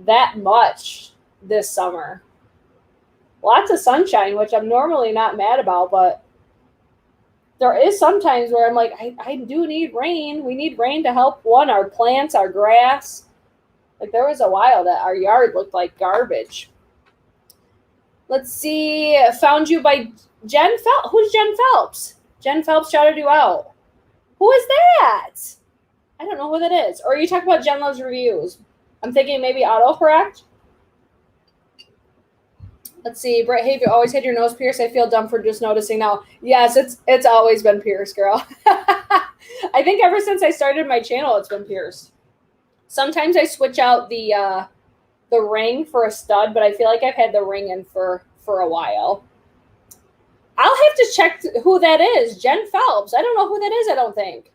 that much this summer. Lots of sunshine, which I'm normally not mad about, but there is sometimes where I'm like, I do need rain. We need rain to help, one, our plants, our grass. Like there was a while that our yard looked like garbage. Let's see. Found you by Jen Phelps. Who's Jen Phelps? Jen Phelps shouted you out. Who is that? I don't know who that is. Or are you talking about Jen Loves Reviews? I'm thinking maybe autocorrect. Let's see. Britt, hey, have you always had your nose pierced? I feel dumb for just noticing now. Yes, it's always been pierced, girl. I think ever since I started my channel, it's been pierced. Sometimes I switch out the ring for a stud, but I feel like I've had the ring in for a while. I'll have to check who that is. Jen Phelps. I don't know who that is, I don't think.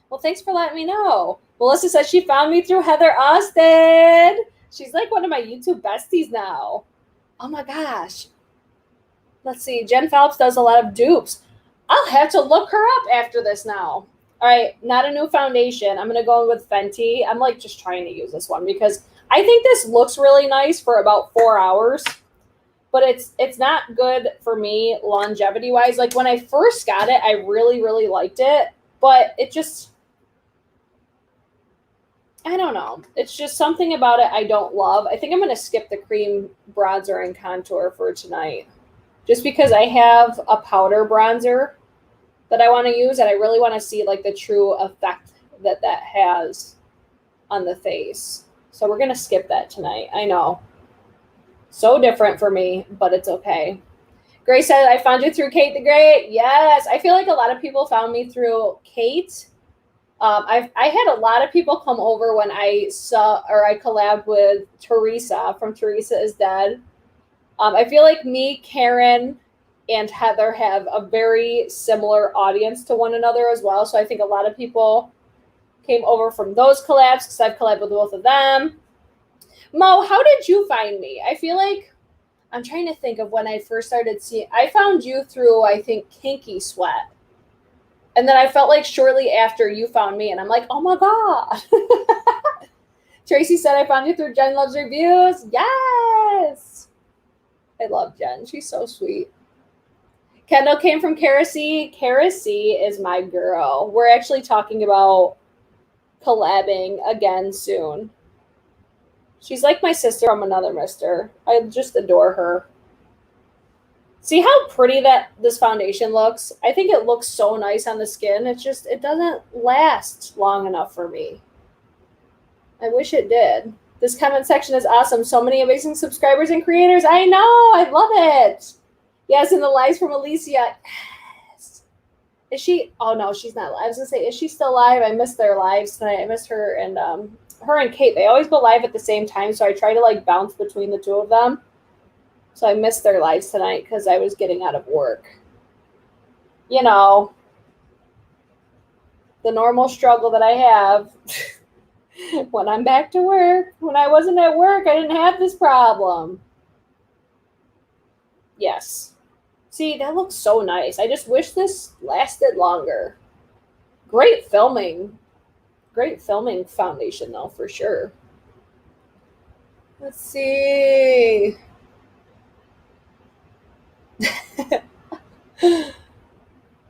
Well, thanks for letting me know. Melissa says she found me through Heather Austin. She's like one of my YouTube besties now. Oh my gosh. Let's see. Jen Phelps does a lot of dupes. I'll have to look her up after this now. All right. Not a new foundation. I'm going to go with Fenty. I'm like just trying to use this one because I think this looks really nice for about 4 hours. But it's not good for me longevity-wise. Like when I first got it, I really, really liked it. But it just, I don't know. It's just something about it I don't love. I think I'm going to skip the cream bronzer and contour for tonight. Just because I have a powder bronzer that I want to use. And I really want to see like the true effect that has on the face. So we're going to skip that tonight. I know. So different for me, but it's okay. Grace said, I found you through Kate the Great. Yes. I feel like a lot of people found me through Kate. I had a lot of people come over when I collabed with Teresa from Teresa is Dead. I feel like me, Karen, and Heather have a very similar audience to one another as well. So I think a lot of people came over from those collabs because I've collabed with both of them. Mo, how did you find me? I feel like I'm trying to think of when I first started seeing. I found you through, I think, Kinky Sweat. And then I felt like shortly after you found me, and I'm like, oh my God. Tracy said, I found you through Jen Loves Reviews. Yes. I love Jen. She's so sweet. Kendall came from Cara C. Cara C is my girl. We're actually talking about collabing again soon. She's like my sister from another mister. I just adore her. See how pretty this foundation looks? I think it looks so nice on the skin. It doesn't last long enough for me. I wish it did. This comment section is awesome. So many amazing subscribers and creators. I know. I love it. Yes, and the lies from Alicia. Yes. Is she? Oh no, she's not live. I was gonna say, is she still live? I missed their lives tonight. I missed her and Kate. They always go live at the same time, so I try to like bounce between the two of them. So I missed their lives tonight because I was getting out of work. You know, the normal struggle that I have when I'm back to work. When I wasn't at work, I didn't have this problem. Yes. See, that looks so nice. I just wish this lasted longer. Great filming. Great filming foundation, though, for sure. Let's see.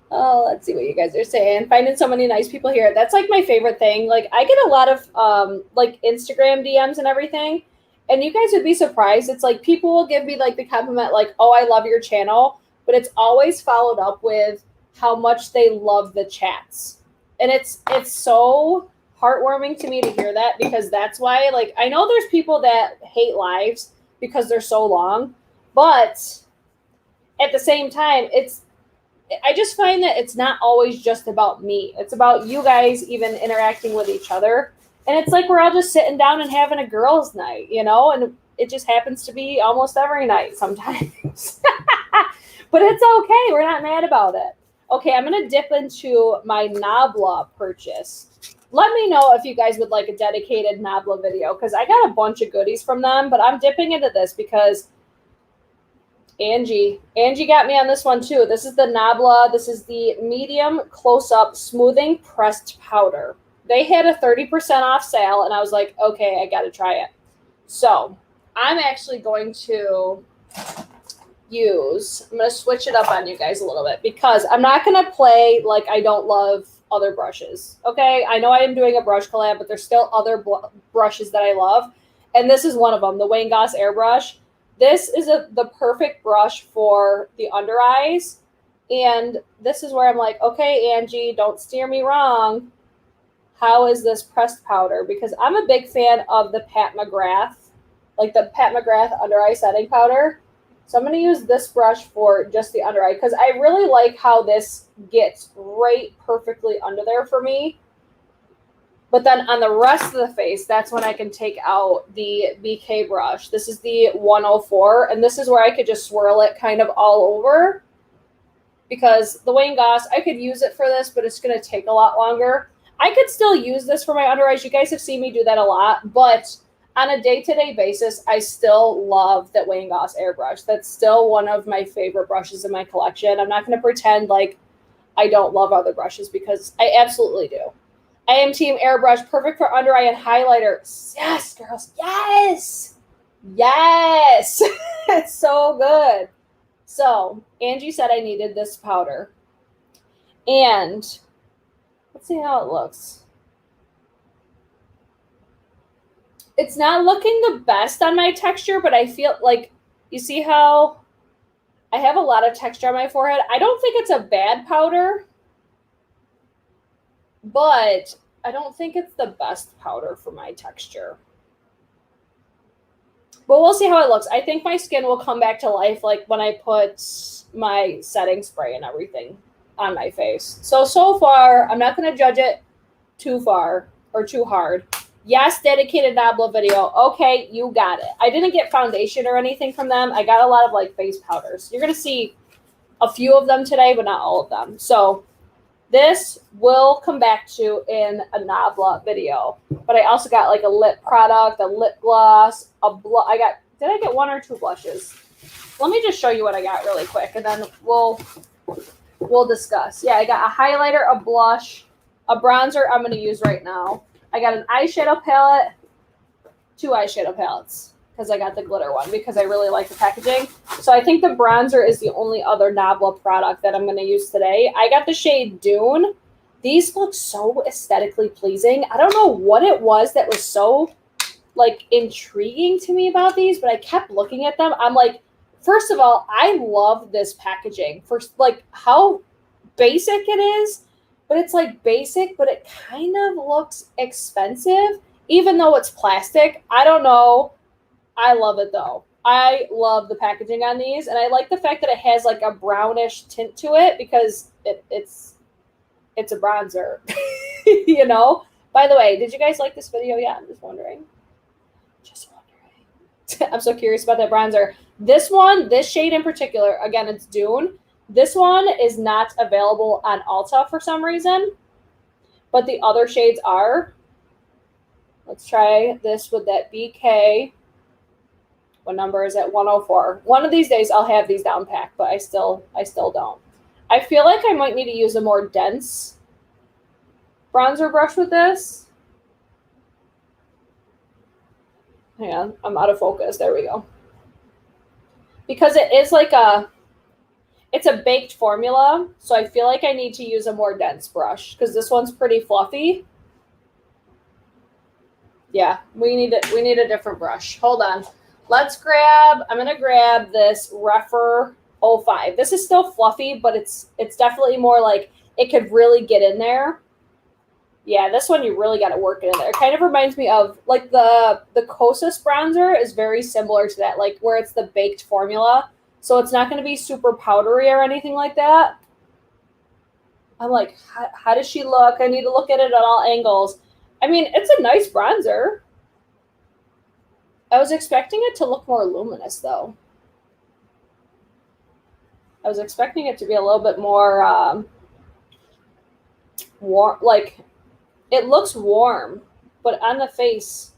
Oh, let's see what you guys are saying. Finding so many nice people here. That's like my favorite thing. Like I get a lot of like Instagram DMs and everything. And you guys would be surprised. It's like people will give me like the compliment like, "Oh, I love your channel." But it's always followed up with how much they love the chats. And it's so heartwarming to me to hear that, because that's why, like, I know there's people that hate lives because they're so long, but at the same time, I just find that it's not always just about me. It's about you guys even interacting with each other. And it's like we're all just sitting down and having a girls' night, you know? And it just happens to be almost every night sometimes. But it's okay. We're not mad about it. Okay, I'm going to dip into my Nabla purchase. Let me know if you guys would like a dedicated Nabla video, because I got a bunch of goodies from them, but I'm dipping into this because Angie got me on this one too. This is the Nabla. This is the medium close-up smoothing pressed powder. They had a 30% off sale, and I was like, okay, I got to try it. So I'm actually going to I'm going to switch it up on you guys a little bit, because I'm not going to play like I don't love other brushes. Okay, I know I am doing a brush collab, but there's still other brushes that I love, and this is one of them, the Wayne Goss Airbrush. This is the perfect brush for the under eyes, and this is where I'm like, okay, Angie, don't steer me wrong. How is this pressed powder? Because I'm a big fan of the Pat McGrath, like the Pat McGrath under eye setting powder. So I'm going to use this brush for just the under eye, because I really like how this gets right perfectly under there for me. But then on the rest of the face, that's when I can take out the BK brush. This is the 104, and this is where I could just swirl it kind of all over, because the Wayne Goss, I could use it for this, but it's going to take a lot longer. I could still use this for my under eyes. You guys have seen me do that a lot, but on a day-to-day basis, I still love that Wayne Goss airbrush. That's still one of my favorite brushes in my collection. I'm not going to pretend like I don't love other brushes, because I absolutely do. I am team airbrush, perfect for under eye and highlighter. Yes, girls, yes! Yes! It's so good. So, Angie said I needed this powder. And let's see how it looks. It's not looking the best on my texture, but I feel like, you see how I have a lot of texture on my forehead? I don't think it's a bad powder, but I don't think it's the best powder for my texture. But we'll see how it looks. I think my skin will come back to life like when I put my setting spray and everything on my face. So far, I'm not going to judge it too far or too hard. Yes, dedicated Nabla video. Okay, you got it. I didn't get foundation or anything from them. I got a lot of like face powders. You're going to see a few of them today, but not all of them. So this will come back to in a Nabla video. But I also got like a lip product, a lip gloss, did I get one or two blushes? Let me just show you what I got really quick, and then we'll discuss. Yeah, I got a highlighter, a blush, a bronzer I'm going to use right now. I got an eyeshadow palette, 2 eyeshadow palettes, because I got the glitter one because I really like the packaging. So I think the bronzer is the only other Nabla product that I'm going to use today. I got the shade Dune. These look so aesthetically pleasing. I don't know what it was that was so like intriguing to me about these, but I kept looking at them. I'm like, first of all, I love this packaging. First, like how basic it is, but it's like basic, but it kind of looks expensive, even though it's plastic. I don't know. I love it though. I love the packaging on these, and I like the fact that it has like a brownish tint to it because it's it's a bronzer, you know? By the way, did you guys like this video yet? I'm just wondering. I'm so curious about that bronzer. This one, this shade in particular, again, it's Dune. This one is not available on Ulta for some reason, but the other shades are. Let's try this with that BK. What number is it? 104. One of these days I'll have these down packed, but I still don't. I feel like I might need to use a more dense bronzer brush with this. Hang on, I'm out of focus. There we go. Because it is like it's a baked formula, so I feel like I need to use a more dense brush because this one's pretty fluffy. Yeah, we need a different brush. Hold on. I'm gonna grab this Refer 05. This is still fluffy, but it's definitely more like it could really get in there. Yeah, this one you really got to work it in there. It kind of reminds me of like the Kosas bronzer is very similar to that, like where it's the baked formula. So it's not going to be super powdery or anything like that. I'm like, how does she look? I need to look at it at all angles. I mean, it's a nice bronzer. I was expecting it to look more luminous, though. I was expecting it to be a little bit more warm. Like, it looks warm, but on the face,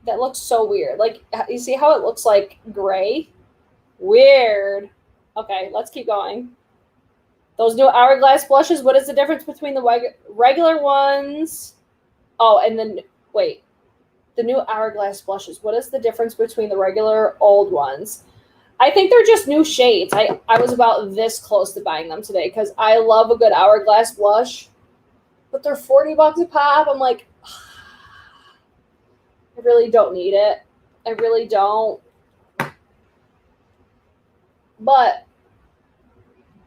that looks so weird. Like, you see how it looks like gray? Weird. Okay, let's keep going. Those new Hourglass blushes, what is the difference between the regular ones? Oh, and then, wait. The new Hourglass blushes, what is the difference between the regular old ones? I think they're just new shades. I was about this close to buying them today because I love a good Hourglass blush. But they're $40 a pop. I'm like, I really don't need it. I really don't. But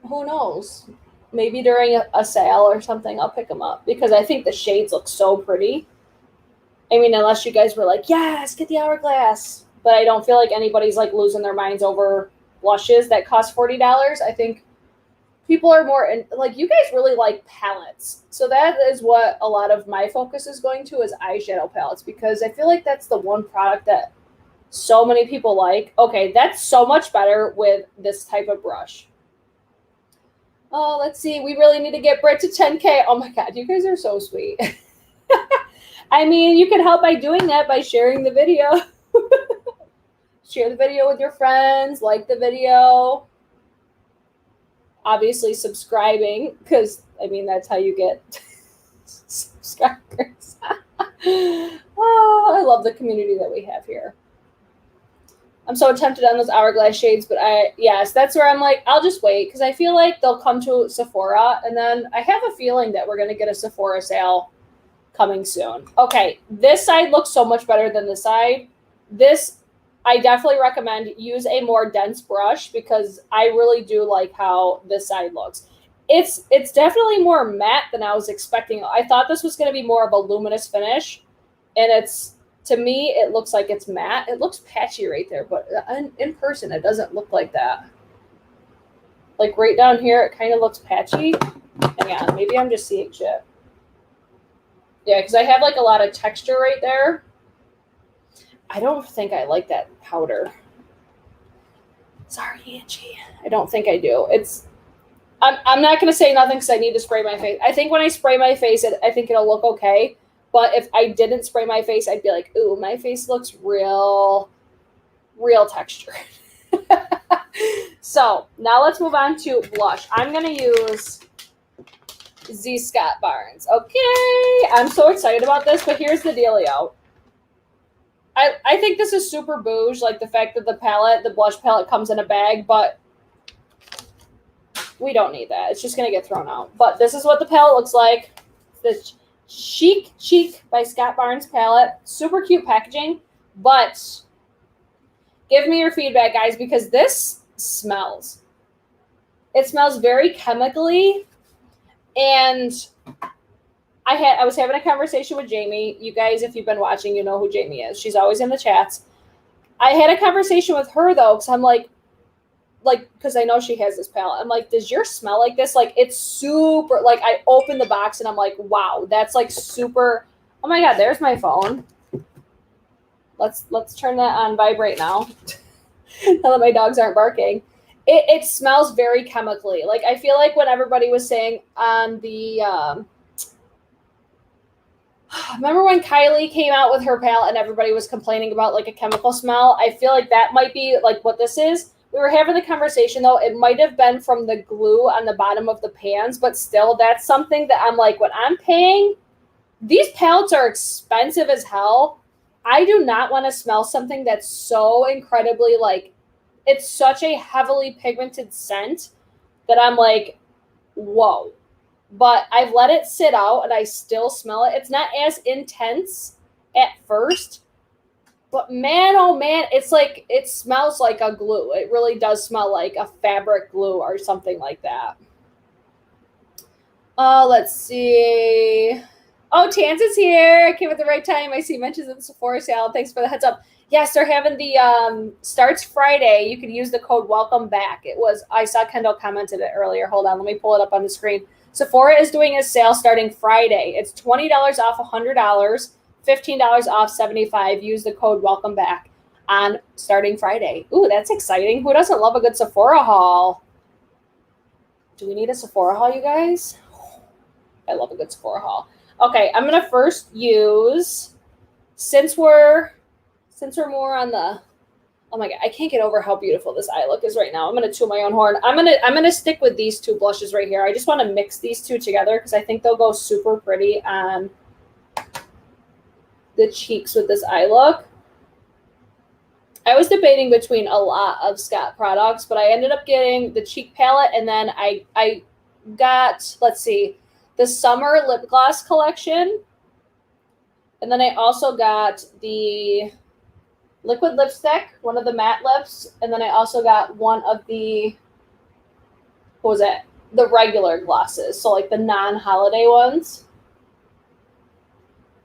who knows? Maybe during a sale or something, I'll pick them up because I think the shades look so pretty. I mean, unless you guys were like, yes, get the Hourglass. But I don't feel like anybody's like losing their minds over blushes that cost $40. I think people are more like, you guys really like palettes. So that is what a lot of my focus is going to, is eyeshadow palettes, because I feel like that's the one product that so many people like. Okay, that's so much better with this type of brush. Oh, let's see. We really need to get Brit to 10K. Oh my God, you guys are so sweet. I mean, you can help by doing that by sharing the video. Share the video with your friends, like the video. Obviously subscribing, because I mean that's how you get subscribers. Oh, I love the community that we have here. I'm so tempted on those Hourglass shades, but yes, that's where I'm like, I'll just wait, because I feel like they'll come to Sephora, and then I have a feeling that we're going to get a Sephora sale coming soon. Okay, this side looks so much better than this side. This, I definitely recommend use a more dense brush, because I really do like how this side looks. It's definitely more matte than I was expecting. I thought this was going to be more of a luminous finish, and it's, to me, it looks like it's matte. It looks patchy right there, but in person, it doesn't look like that. Like right down here, it kind of looks patchy. Hang on, maybe I'm just seeing shit. Yeah, because I have like a lot of texture right there. I don't think I like that powder. Sorry, Angie. I don't think I do. I'm not going to say nothing because I need to spray my face. I think when I spray my face, I think it'll look okay. But if I didn't spray my face, I'd be like, ooh, my face looks real texture. So now let's move on to blush. I'm going to use Z Scott Barnes. Okay, I'm so excited about this, but here's the dealio. I think this is super bouge, like the fact that the blush palette comes in a bag, but we don't need that. It's just going to get thrown out. But this is what the palette looks like. This Chic by Scott Barnes palette. Super cute packaging, but give me your feedback, guys, because this smells. It smells very chemically, and I was having a conversation with Jamie. You guys, if you've been watching, you know who Jamie is. She's always in the chats. I had a conversation with her, though, because I'm like, like, because I know she has this palette. I'm like, does yours smell like this? Like, it's super, like, I open the box and I'm like, wow, that's like super. Oh my God, there's my phone. Let's turn that on vibrate now. Now that my dogs aren't barking. It smells very chemically. Like, I feel like what everybody was saying on the, remember when Kylie came out with her palette and everybody was complaining about like a chemical smell? I feel like that might be like what this is. We were having the conversation though. It might have been from the glue on the bottom of the pans, but still that's something that I'm like, when I'm paying, these palettes are expensive as hell. I do not want to smell something that's so incredibly like, it's such a heavily pigmented scent that I'm like, whoa. But I've let it sit out and I still smell it. It's not as intense at first, but man, oh man, it's like, it smells like a glue. It really does smell like a fabric glue or something like that. Let's see. Oh, Tans is here. I came at the right time. I see mentions in the Sephora sale. Thanks for the heads up. Yes, they're having the starts Friday. You can use the code welcome back. It was, I saw Kendall commented it earlier. Hold on, let me pull it up on the screen. Sephora is doing a sale starting Friday. It's $20 off $100, $15 off $75. Use the code welcome back on starting Friday. Ooh, that's exciting. Who doesn't love a good Sephora haul? Do we need a Sephora haul, you guys? I love a good Sephora haul. Okay, I'm gonna first use, since we're more on the, oh my God, I can't get over how beautiful this eye look is right now. I'm gonna toot my own horn. I'm gonna stick with these two blushes right here. I just want to mix these two together because I think they'll go super pretty on the cheeks with this eye look. I was debating between a lot of Scott products, but I ended up getting the cheek palette, and then I got, let's see, the summer lip gloss collection, and then I also got the liquid lipstick, one of the matte lips, and then I also got one of the, what was it? The regular glosses, so like the non-holiday ones.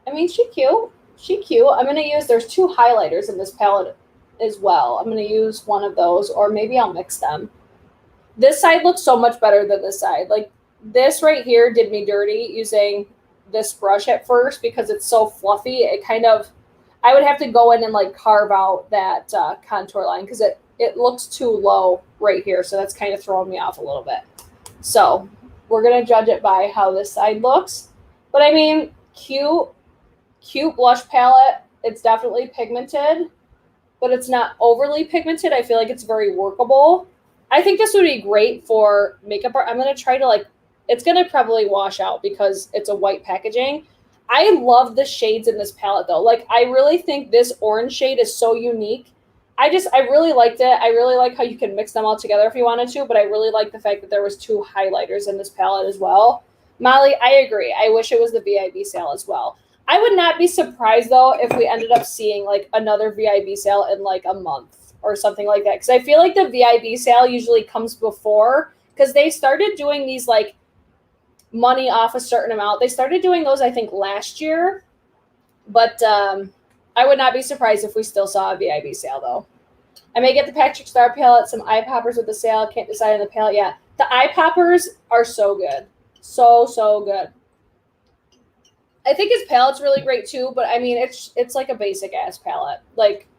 I mean, she cute. She cute. I'm going to use, there's two highlighters in this palette as well. I'm going to use one of those, or maybe I'll mix them. This side looks so much better than this side. Like, this right here did me dirty using this brush at first because it's so fluffy. It kind of, I would have to go in and like carve out that contour line because it looks too low right here. So that's kind of throwing me off a little bit. So we're going to judge it by how this side looks. But I mean, cute blush palette. It's definitely pigmented, but it's not overly pigmented. I feel like it's very workable. I think this would be great for makeup art. I'm going to try to like, it's going to probably wash out because it's a white packaging. I love the shades in this palette though. Like, I really think this orange shade is so unique. I really liked it. I really like how you can mix them all together if you wanted to, but I really like the fact that there was two highlighters in this palette as well. Molly, I agree. I wish it was the VIB sale as well. I would not be surprised though if we ended up seeing like another VIB sale in like a month or something like that. Because I feel like the VIB sale usually comes before, because they started doing these like money off a certain amount. They started doing those, I think, last year. But I would not be surprised if we still saw a VIB sale, though. I may get the Patrick Star palette, some eye poppers with the sale. Can't decide on the palette yet. The eye poppers are so good. So, so good. I think his palette's really great, too. But, I mean, it's like a basic-ass palette. Like,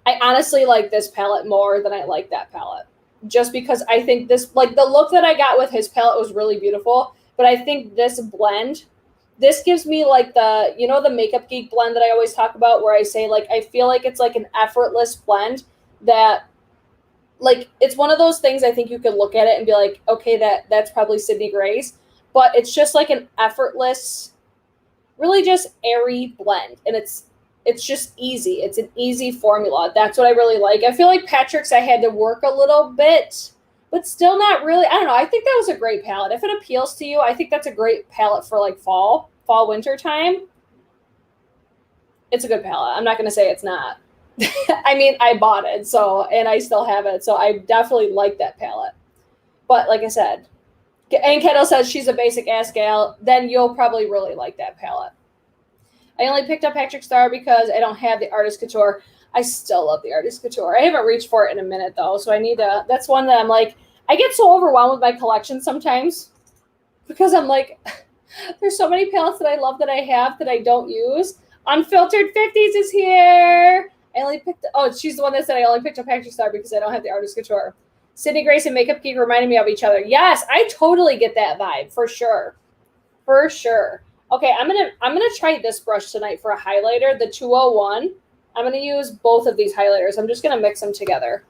I honestly like this palette more than I like that palette. Just because I think this, like the look that I got with his palette was really beautiful, but I think this blend, this gives me like the, you know, the Makeup Geek blend that I always talk about where I say like, I feel like it's like an effortless blend that like, it's one of those things I think you can look at it and be like, okay, that's probably Sydney Grace, but it's just like an effortless, really just airy blend. And it's just easy. It's an easy formula. That's what I really like. I feel like Patrick's I had to work a little bit, but still not really. I don't know. I think that was a great palette. If it appeals to you, I think that's a great palette for like fall, winter time. It's a good palette. I'm not going to say it's not. I mean, I bought it, so, and I still have it. So I definitely like that palette. But like I said, and Kendall says she's a basic ass gal, then you'll probably really like that palette. I only picked up Patrick Star because I don't have the Artist Couture. I still love the Artist Couture. I haven't reached for it in a minute though, so I need to. That's one that I'm like, I get so overwhelmed with my collection sometimes because I'm like, there's so many palettes that I love that I have that I don't use. Unfiltered 50s is here. I only picked, oh, she's the one that said I only picked up Factory Star because I don't have the Artist Couture. Sydney Grace and Makeup Geek reminded me of each other. Yes, I totally get that vibe for sure. For sure. Okay, I'm gonna try this brush tonight for a highlighter, the 201. I'm gonna use both of these highlighters. I'm just gonna mix them together.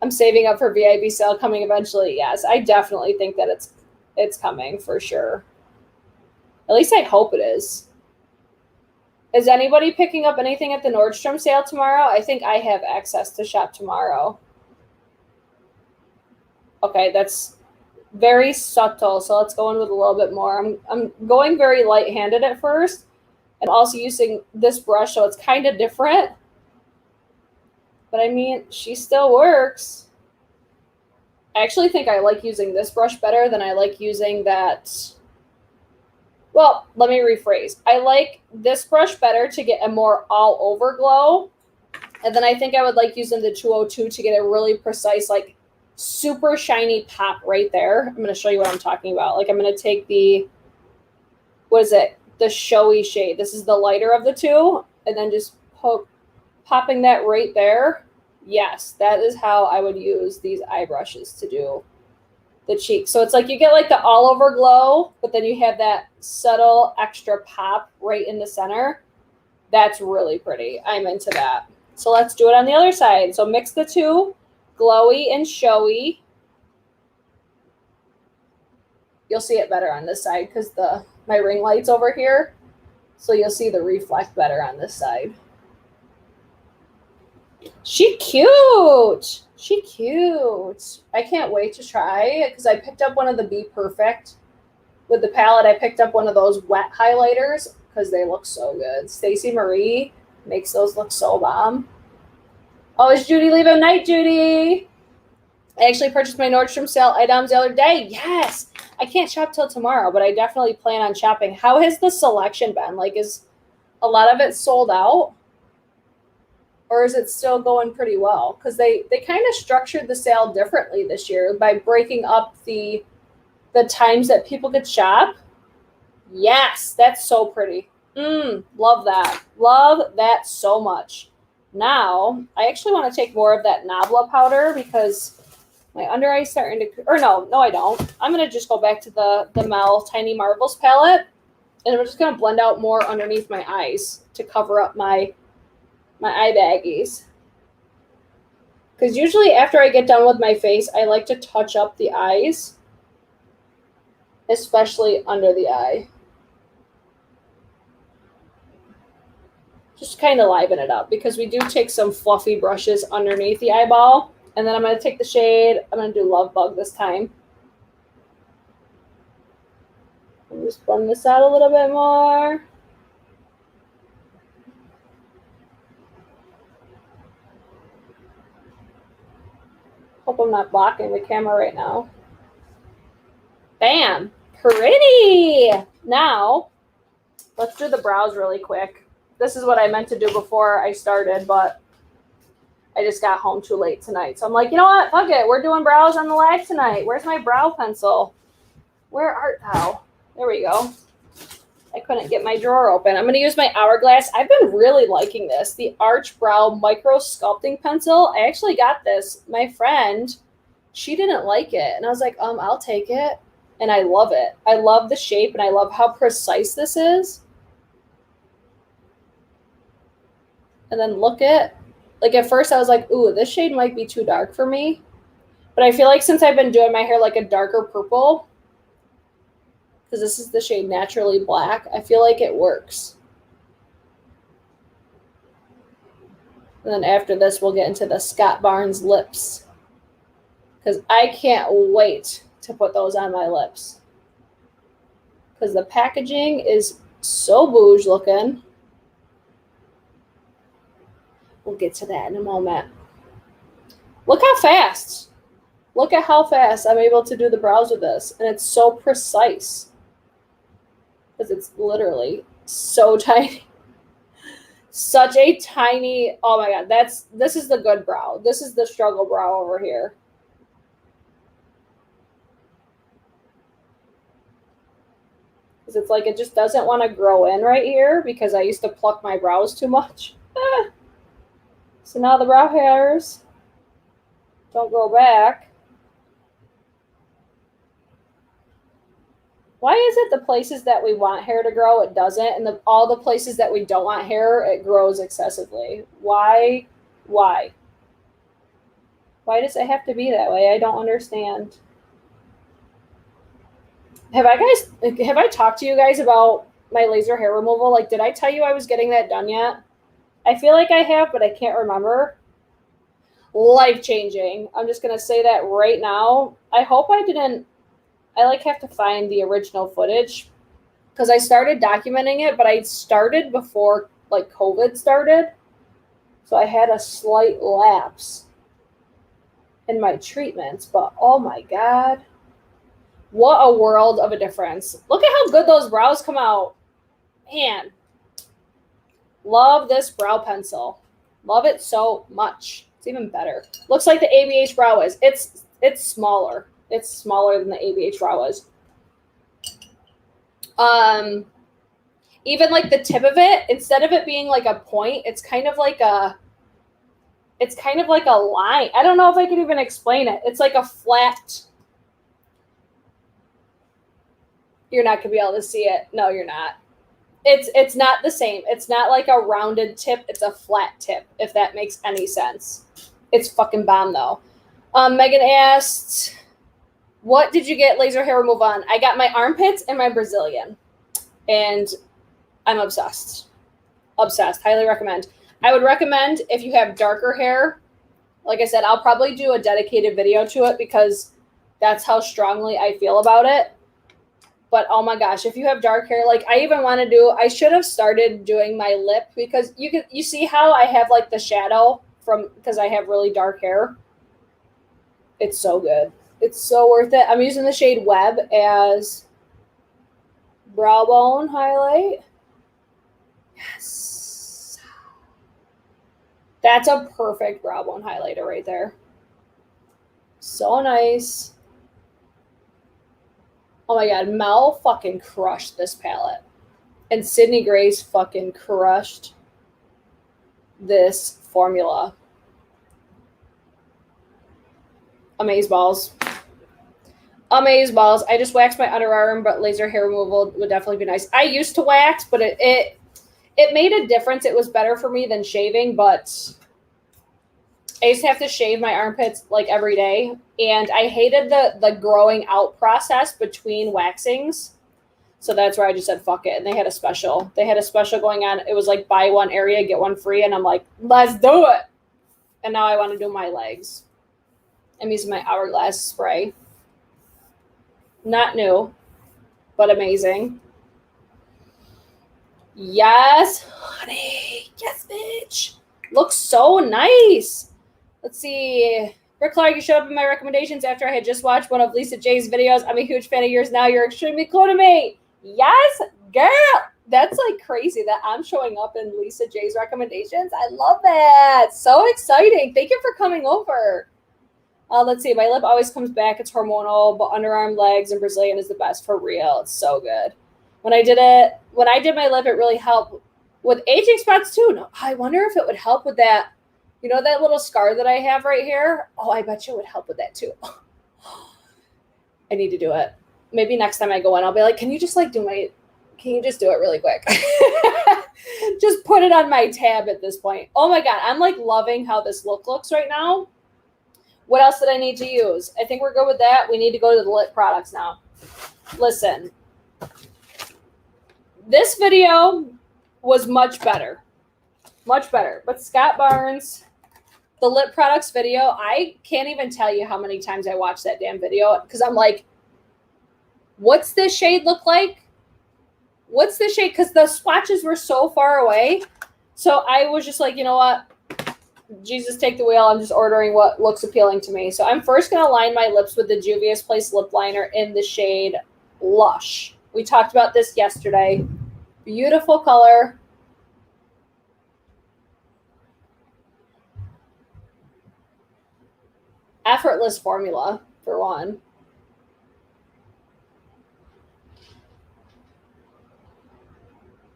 I'm saving up for VIB sale coming eventually. Yes, I definitely think that it's coming for sure. At least I hope it is. Is anybody picking up anything at the Nordstrom sale tomorrow? I think I have access to shop tomorrow. Okay, that's very subtle, so let's go in with a little bit more. I'm going very light-handed at first, and also using this brush, so it's kind of different. But I mean, she still works. I actually think I like using this brush better than I like using that. Well, let me rephrase. I like this brush better to get a more all-over glow. And then I think I would like using the 202 to get a really precise, like, super shiny pop right there. I'm going to show you what I'm talking about. Like, I'm going to take the, what is it? The showy shade. This is the lighter of the two. And then just popping that right there. Yes, that is how I would use these eye brushes to do the cheek. So it's like you get like the all over glow, but then you have that subtle extra pop right in the center. That's really pretty. I'm into that. So let's do it on the other side. So mix the two, glowy and showy. You'll see it better on this side because my ring light's over here. So you'll see the reflect better on this side. She cute. She cute. I can't wait to try because I picked up one of the Be Perfect with the palette. I picked up one of those wet highlighters because they look so good. Stacey Marie makes those look so bomb. Oh, is Judy leaving? Night, Judy. I actually purchased my Nordstrom sale items the other day. Yes. I can't shop till tomorrow, but I definitely plan on shopping. How has the selection been? Like, is a lot of it sold out? Or is it still going pretty well? Because they kind of structured the sale differently this year by breaking up the times that people could shop. Yes, that's so pretty. Love that. Love that so much. Now, I actually want to take more of that Nabla powder because my under eye's starting to, or no, I don't. I'm going to just go back to the MEL Tiny Marvels palette, and I'm just going to blend out more underneath my eyes to cover up my eye baggies. Because usually after I get done with my face, I like to touch up the eyes, especially under the eye. Just kind of liven it up because we do take some fluffy brushes underneath the eyeball. And then I'm going to take the shade. I'm going to do Love Bug this time. I'll just blend this out a little bit more. Hope I'm not blocking the camera right now. Bam! Pretty! Now, let's do the brows really quick. This is what I meant to do before I started, but I just got home too late tonight. So I'm like, you know what? Fuck it. We're doing brows on the live tonight. Where's my brow pencil? Where art thou? There we go. I couldn't get my drawer open. I'm going to use my Hourglass. I've been really liking this. The Arch Brow Micro Sculpting Pencil. I actually got this. My friend, she didn't like it. And I was like, I'll take it. And I love it. I love the shape and I love how precise this is. And then look at, like at first I was like, ooh, this shade might be too dark for me. But I feel like since I've been doing my hair like a darker purple, because this is the shade Naturally Black, I feel like it works. And then after this, we'll get into the Scott Barnes lips. Because I can't wait to put those on my lips. Because the packaging is so bouge looking. We'll get to that in a moment. Look how fast. Look at how fast I'm able to do the brows with this. And it's so precise. Because it's literally so tiny. Such a tiny, oh my God, this is the good brow. This is the struggle brow over here. Because it's like it just doesn't want to grow in right here because I used to pluck my brows too much. So now the brow hairs don't grow back. Why is it the places that we want hair to grow, it doesn't, and all the places that we don't want hair, it grows excessively? Why? Why? Why does it have to be that way? I don't understand. Have I talked to you guys about my laser hair removal? Like, did I tell you I was getting that done yet? I feel like I have, but I can't remember. Life-changing. I'm just going to say that right now. I hope I didn't, I like have to find the original footage because I started documenting it, but I started before like COVID started. So I had a slight lapse in my treatments, but oh my God. What a world of a difference. Look at how good those brows come out. Man. Love this brow pencil. Love it so much. It's even better. Looks like the ABH brow is. It's smaller. It's smaller than the ABH brow is. Even like the tip of it, instead of it being like a point, it's kind of like a line. I don't know if I can even explain it. It's like a flat. You're not gonna be able to see it. No, you're not. It's not the same. It's not like a rounded tip. It's a flat tip, if that makes any sense. It's fucking bomb though. Megan asked, what did you get laser hair removal on? I got my armpits and my Brazilian. And I'm obsessed. Obsessed. Highly recommend. I would recommend if you have darker hair, like I said, I'll probably do a dedicated video to it because that's how strongly I feel about it. But oh my gosh, if you have dark hair, like I even want to do, I should have started doing my lip because you see how I have like the shadow from, because I have really dark hair. It's so good. It's so worth it. I'm using the shade Web as brow bone highlight. Yes. That's a perfect brow bone highlighter right there. So nice. Oh my God, Mel fucking crushed this palette. And Sydney Grace fucking crushed this formula. Amazeballs. Amazeballs. I just waxed my underarm, but laser hair removal would definitely be nice. I used to wax, but it made a difference. It was better for me than shaving, but I used to have to shave my armpits like every day. And I hated the growing out process between waxings. So that's where I just said, fuck it. And they had a special. They had a special going on. It was like buy one area, get one free. And I'm like, let's do it. And now I want to do my legs. I'm using my Hourglass spray. Not new, but amazing. Yes, honey. Yes, bitch. Looks so nice. Let's see. Rick Clark, you showed up in my recommendations after I had just watched one of Lisa J's videos. I'm a huge fan of yours now. You're extremely cool to me. Yes, girl. That's like crazy that I'm showing up in Lisa J's recommendations. I love that. So exciting. Thank you for coming over. Let's see. My lip always comes back. It's hormonal, but underarm, legs, and Brazilian is the best for real. It's so good. When I did my lip, it really helped with aging spots too. No, I wonder if it would help with that. You know that little scar that I have right here? Oh, I bet you it would help with that too. I need to do it. Maybe next time I go in, I'll be like, can you just do it really quick? Just put it on my tab at this point. Oh my God. I'm like loving how this look looks right now. What else did I need to use? I think we're good with that. We need to go to the lip products now. Listen, this video was much better. Much better. But Scott Barnes, the lip products video, I can't even tell you how many times I watched that damn video because I'm like, what's this shade look like? What's this shade? Because the swatches were so far away. So I was just like, you know what? Jesus, take the wheel. I'm just ordering what looks appealing to me. So I'm first going to line my lips with the Juvia's Place lip liner in the shade Lush. We talked about this yesterday. Beautiful color. effortless formula, for one.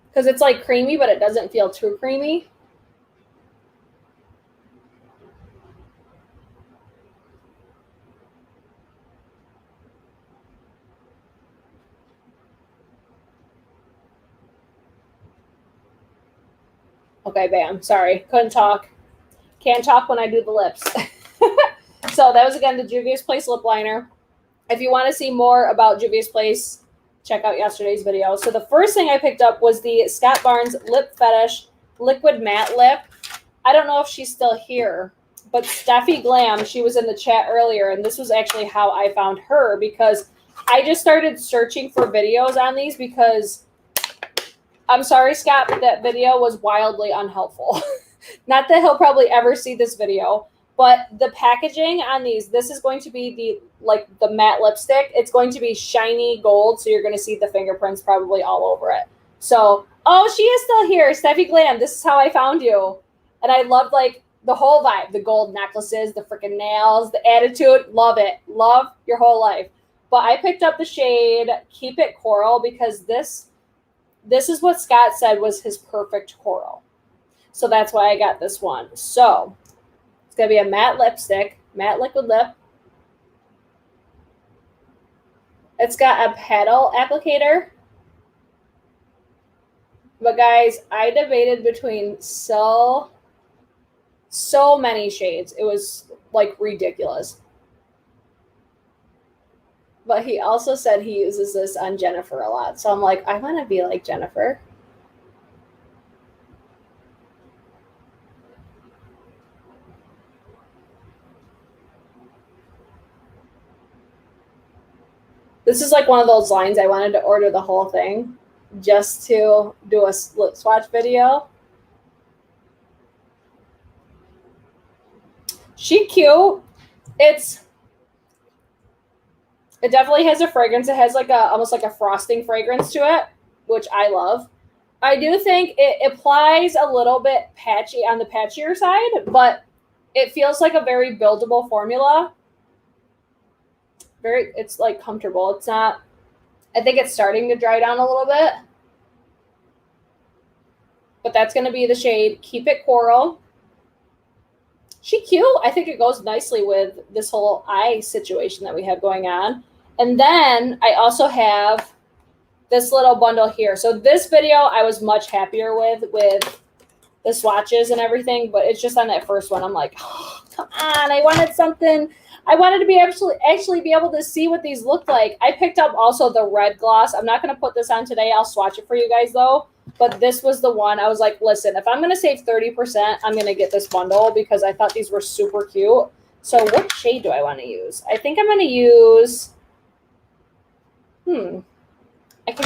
Because it's like creamy, but it doesn't feel too creamy. Okay, bam. Sorry, couldn't talk. Can't talk when I do the lips. So that was, again, the Juvia's Place lip liner. If you want to see more about Juvia's Place, check out yesterday's video. So the first thing I picked up was the Scott Barnes Lip Fetish Liquid Matte Lip. I don't know if she's still here, but Steffi Glam, she was in the chat earlier, and this was actually how I found her, because I just started searching for videos on these because, I'm sorry, Scott, but that video was wildly unhelpful. Not that he'll probably ever see this video, but the packaging on these, this is going to be the matte lipstick. It's going to be shiny gold, so you're going to see the fingerprints probably all over it. So, oh, she is still here. Steffi Glam, this is how I found you. And I loved, like, the whole vibe. The gold necklaces, the freaking nails, the attitude. Love it. Love your whole life. But I picked up the shade Keep It Coral because this is what Scott said was his perfect coral. So that's why I got this one. So it's going to be a matte lipstick, matte liquid lip. It's got a petal applicator. But guys, I debated between so many shades. It was like ridiculous. But he also said he uses this on Jennifer a lot. So I'm like, I want to be like Jennifer. This is like one of those lines I wanted to order the whole thing just to do a lip swatch video. She cute. It definitely has a fragrance. It has like almost like a frosting fragrance to it, which I love. I do think it applies a little bit patchy on the patchier side, but it feels like a very buildable formula. It's like comfortable. It's not, I think it's starting to dry down a little bit. But that's going to be the shade Keep It Coral. She cute. I think it goes nicely with this whole eye situation that we have going on. And then I also have this little bundle here. So this video I was much happier with the swatches and everything, but it's just on that first one. I'm like, oh, come on. I wanted something. I wanted to be actually be able to see what these looked like. I picked up also the red gloss. I'm not going to put this on today. I'll swatch it for you guys though. But this was the one I was like, listen, if I'm going to save 30%, I'm going to get this bundle because I thought these were super cute. So what shade do I want to use? I think I'm going to use, I think I'm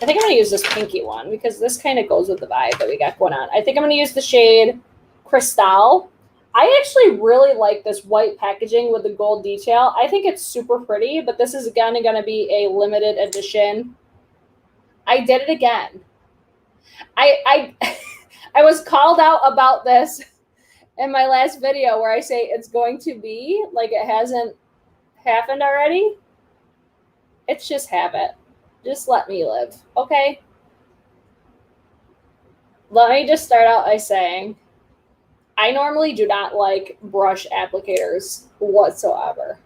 going to use this pinky one because this kind of goes with the vibe that we got going on. I think I'm going to use the shade Cristal. I actually really like this white packaging with the gold detail. I think it's super pretty, but this is again going to be a limited edition. I did it again. I was called out about this in my last video where I say it's going to be like it hasn't happened already. It's just habit. Just let me live, okay? Let me just start out by saying I normally do not like brush applicators whatsoever.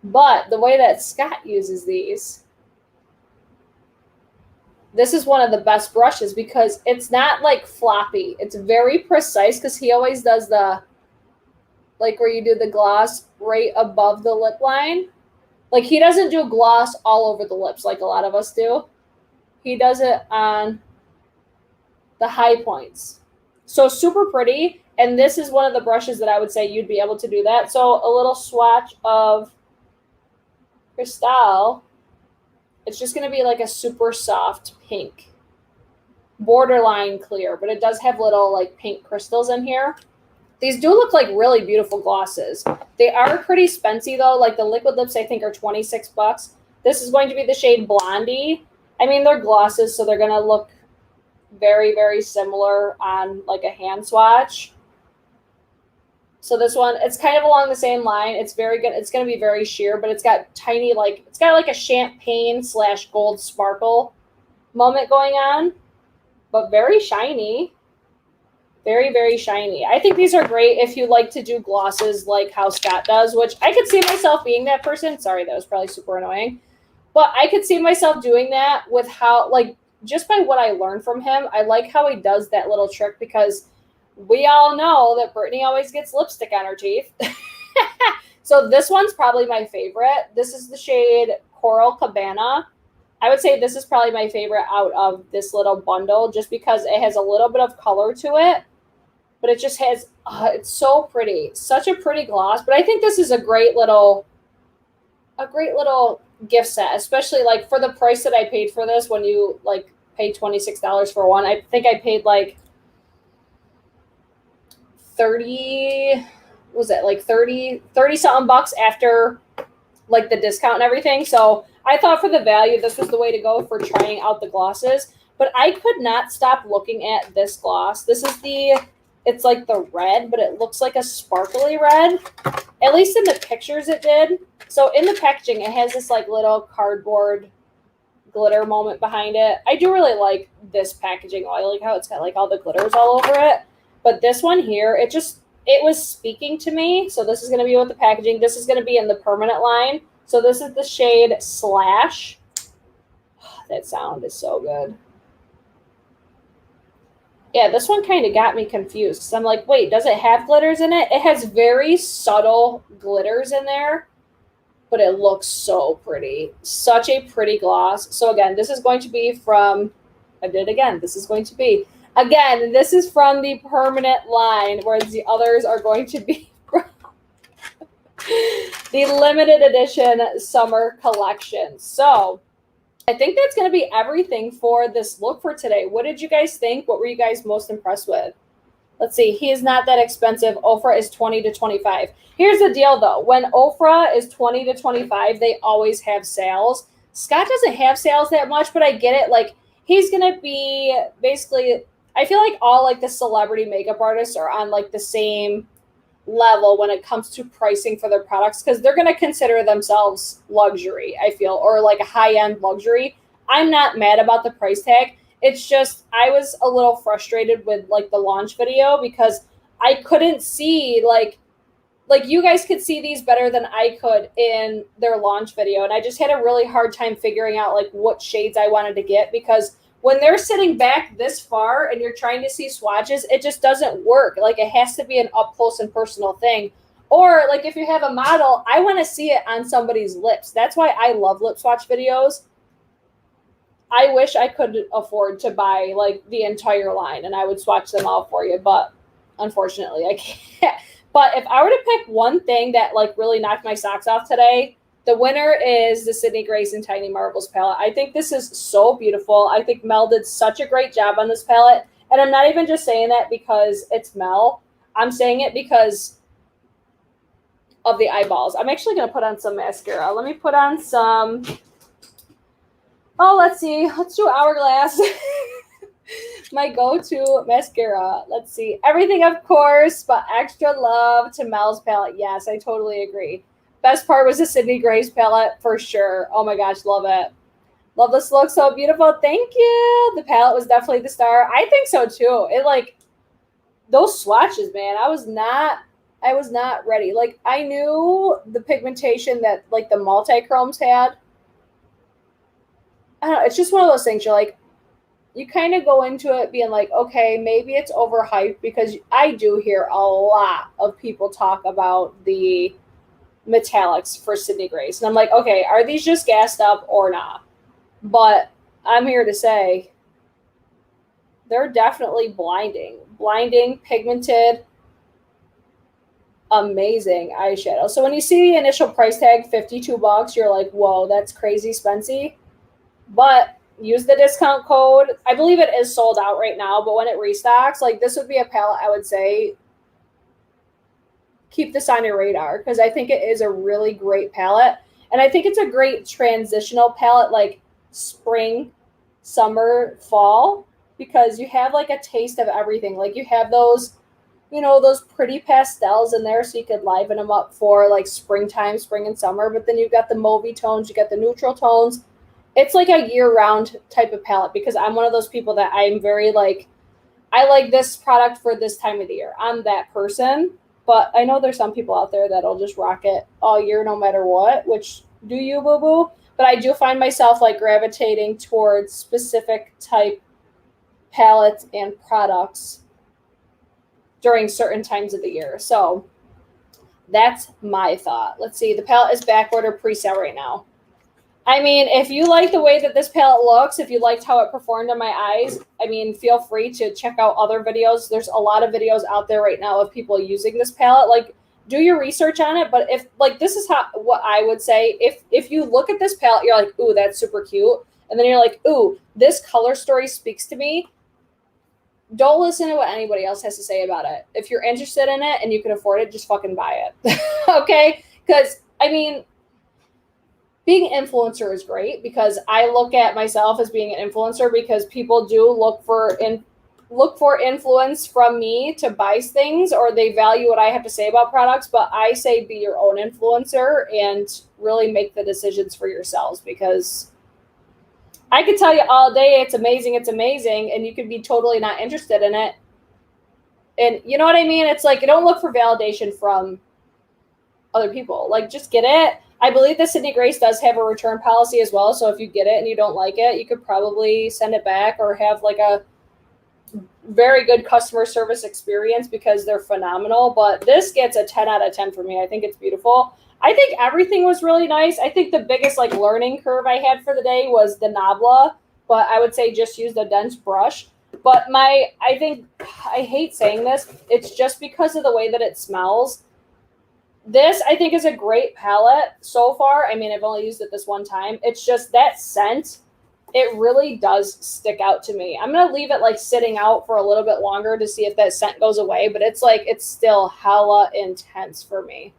But the way that Scott uses these, this is one of the best brushes because it's not like floppy. It's very precise because he always does the, like where you do the gloss right above the lip line. Like he doesn't do gloss all over the lips like a lot of us do. He does it on the high points. So super pretty. And this is one of the brushes that I would say you'd be able to do that. So a little swatch of Cristal. It's just going to be like a super soft pink. Borderline clear, but it does have little like pink crystals in here. These do look like really beautiful glosses. They are pretty spency though. Like the liquid lips I think are $26. This is going to be the shade Blondie. I mean, they're glosses, so they're going to look very, very similar on like a hand swatch. So this one, it's kind of along the same line. It's very good. It's going to be very sheer, but it's got tiny, like, it's got like a champagne / gold sparkle moment going on, but very shiny. Very, very shiny. I think these are great if you like to do glosses like how Scott does, which I could see myself being that person. Sorry, that was probably super annoying. But I could see myself doing that with how, like, just by what I learned from him. I like how he does that little trick because we all know that Brittany always gets lipstick on her teeth. So this one's probably my favorite. This is the shade Coral Cabana. I would say this is probably my favorite out of this little bundle just because it has a little bit of color to it. But it just has, it's so pretty. Such a pretty gloss. But I think this is a great little gift set, especially like for the price that I paid for this. When you like pay $26 for one, I think I paid like 30, was it like 30 something bucks after like the discount and everything. So I thought for the value, this was the way to go for trying out the glosses. But I could not stop looking at this gloss. This is it's like the red, but it looks like a sparkly red. At least in the pictures it did. So in the packaging, it has this like little cardboard glitter moment behind it. I do really like this packaging. I like how it's got like all the glitters all over it. But this one here, it was speaking to me. So this is going to be with the packaging. This is going to be in the permanent line. So this is the shade Slash. That sound is so good. Yeah, this one kind of got me confused. So I'm like, wait, does it have glitters in it? It has very subtle glitters in there, but it looks so pretty. Such a pretty gloss. So again, this is going to be from, I did it again. This is going to be, again, this is from the permanent line, whereas the others are going to be from the limited edition summer collection. So I think that's going to be everything for this look for today. What did you guys think? What were you guys most impressed with? Let's see. He is not that expensive. Ofra is 20 to 25. Here's the deal, though. When Ofra is 20 to 25, they always have sales. Scott doesn't have sales that much, but I get it. Like, he's going to be basically, I feel like all like the celebrity makeup artists are on like the same level when it comes to pricing for their products because they're going to consider themselves luxury, I feel, or like a high-end luxury. I'm not mad about the price tag. It's just I was a little frustrated with like the launch video because I couldn't see like you guys could see these better than I could in their launch video, and I just had a really hard time figuring out like what shades I wanted to get because when they're sitting back this far and you're trying to see swatches, it just doesn't work. Like, it has to be an up close and personal thing. Or like if you have a model, I want to see it on somebody's lips. That's why I love lip swatch videos. I wish I could afford to buy like the entire line and I would swatch them all for you, but unfortunately I can't. But if I were to pick one thing that like really knocked my socks off today, the winner is the Sydney Grace and Tiny Marbles palette. I think this is so beautiful. I think Mel did such a great job on this palette. And I'm not even just saying that because it's Mel. I'm saying it because of the eyeballs. I'm actually going to put on some mascara. Let me put on some. Oh, let's see. Let's do Hourglass. My go-to mascara. Let's see. Everything, of course, but extra love to Mel's palette. Yes, I totally agree. Best part was the Sydney Grace palette for sure. Oh my gosh, love it. Love this look, so beautiful. Thank you. The palette was definitely the star. I think so too. It like those swatches, man. I was not ready. Like I knew the pigmentation that like the multi-chromes had. I don't know. It's just one of those things. You're like, you kind of go into it being like, okay, maybe it's overhyped because I do hear a lot of people talk about the metallics for Sydney Grace. And I'm like, okay, are these just gassed up or not? But I'm here to say they're definitely blinding. Blinding, pigmented, amazing eyeshadow. So when you see the initial price tag, $52, you're like, whoa, that's crazy spency. But use the discount code. I believe it is sold out right now, but when it restocks, like this would be a palette I would say keep this on your radar because I think it is a really great palette. And I think it's a great transitional palette like spring, summer, fall because you have like a taste of everything. Like you have those you know, those pretty pastels in there so you could liven them up for like springtime, spring and summer. But then you've got the mauvey tones, you got the neutral tones. It's like a year-round type of palette because I'm one of those people that I'm very like, I like this product for this time of the year. I'm that person. But I know there's some people out there that'll just rock it all year no matter what, which do you, boo-boo? But I do find myself like gravitating towards specific type palettes and products during certain times of the year. So that's my thought. Let's see. The palette is back order pre-sale right now. I mean, if you like the way that this palette looks, if you liked how it performed on my eyes, I mean, feel free to check out other videos. There's a lot of videos out there right now of people using this palette. Like, do your research on it. But if, like, this is what I would say. If you look at this palette, you're like, ooh, that's super cute. And then you're like, ooh, this color story speaks to me. Don't listen to what anybody else has to say about it. If you're interested in it and you can afford it, just fucking buy it. Okay? Because, I mean, being an influencer is great because I look at myself as being an influencer because people do look for influence from me to buy things, or they value what I have to say about products. But I say be your own influencer and really make the decisions for yourselves, because I could tell you all day it's amazing, and you could be totally not interested in it. And you know what I mean? It's like, you don't look for validation from other people. Like, just get it. I believe that Sydney Grace does have a return policy as well. So if you get it and you don't like it, you could probably send it back or have like a very good customer service experience because they're phenomenal. But this gets a 10 out of 10 for me. I think it's beautiful. I think everything was really nice. I think the biggest like learning curve I had for the day was the Nabla, but I would say just use the dense brush. But I hate saying this. It's just because of the way that it smells. This, I think, is a great palette so far. I mean, I've only used it this one time. It's just that scent, it really does stick out to me. I'm going to leave it like sitting out for a little bit longer to see if that scent goes away, but it's like, it's still hella intense for me.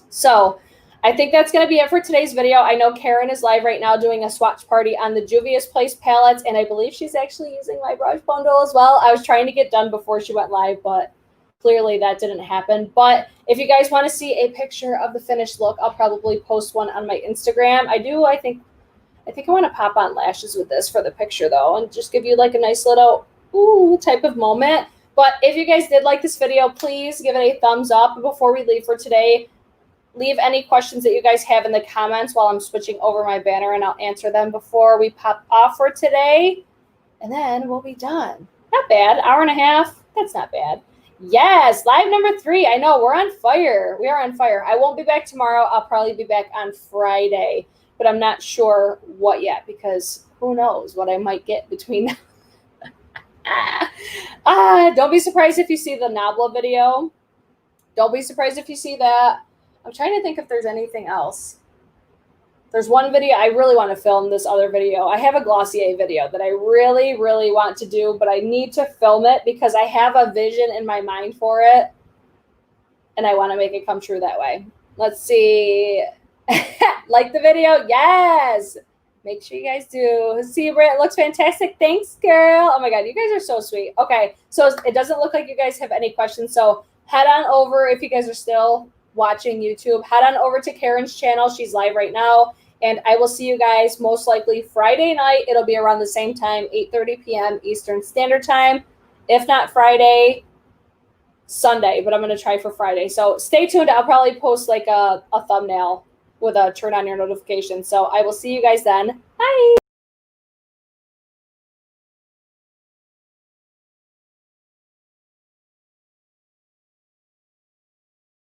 So I think that's going to be it for today's video. I know Karen is live right now doing a swatch party on the Juvia's Place palettes, and I believe she's actually using my brush bundle as well. I was trying to get done before she went live, but clearly that didn't happen. But if you guys want to see a picture of the finished look, I'll probably post one on my Instagram. I think I want to pop on lashes with this for the picture though, and just give you like a nice little ooh type of moment. But if you guys did like this video, please give it a thumbs up. Before we leave for today, leave any questions that you guys have in the comments while I'm switching over my banner, and I'll answer them before we pop off for today. And then we'll be done. Not bad. Hour and a half. That's not bad. Yes, live number 3. I know, we're on fire. We are on fire. I won't be back tomorrow. I'll probably be back on Friday, but I'm not sure what yet because who knows what I might get between don't be surprised if you see the Nabla video. Don't be surprised if you see that. I'm trying to think if there's anything else. There's one video I really want to film, this other video. I have a Glossier video that I really, really want to do, but I need to film it because I have a vision in my mind for it, and I want to make it come true that way. Let's see. Like the video? Yes. Make sure you guys do. See you, Britt. It looks fantastic. Thanks, girl. Oh, my God. You guys are so sweet. Okay. So it doesn't look like you guys have any questions. So head on over, if you guys are still watching YouTube, head on over to Karen's channel. She's live right now, and I will see you guys most likely Friday night. It'll be around the same time, 8:30 p.m. Eastern Standard Time. If not Friday, Sunday, but I'm going to try for Friday. So stay tuned. I'll probably post like a thumbnail with a turn on your notifications. So I will see you guys then. Bye.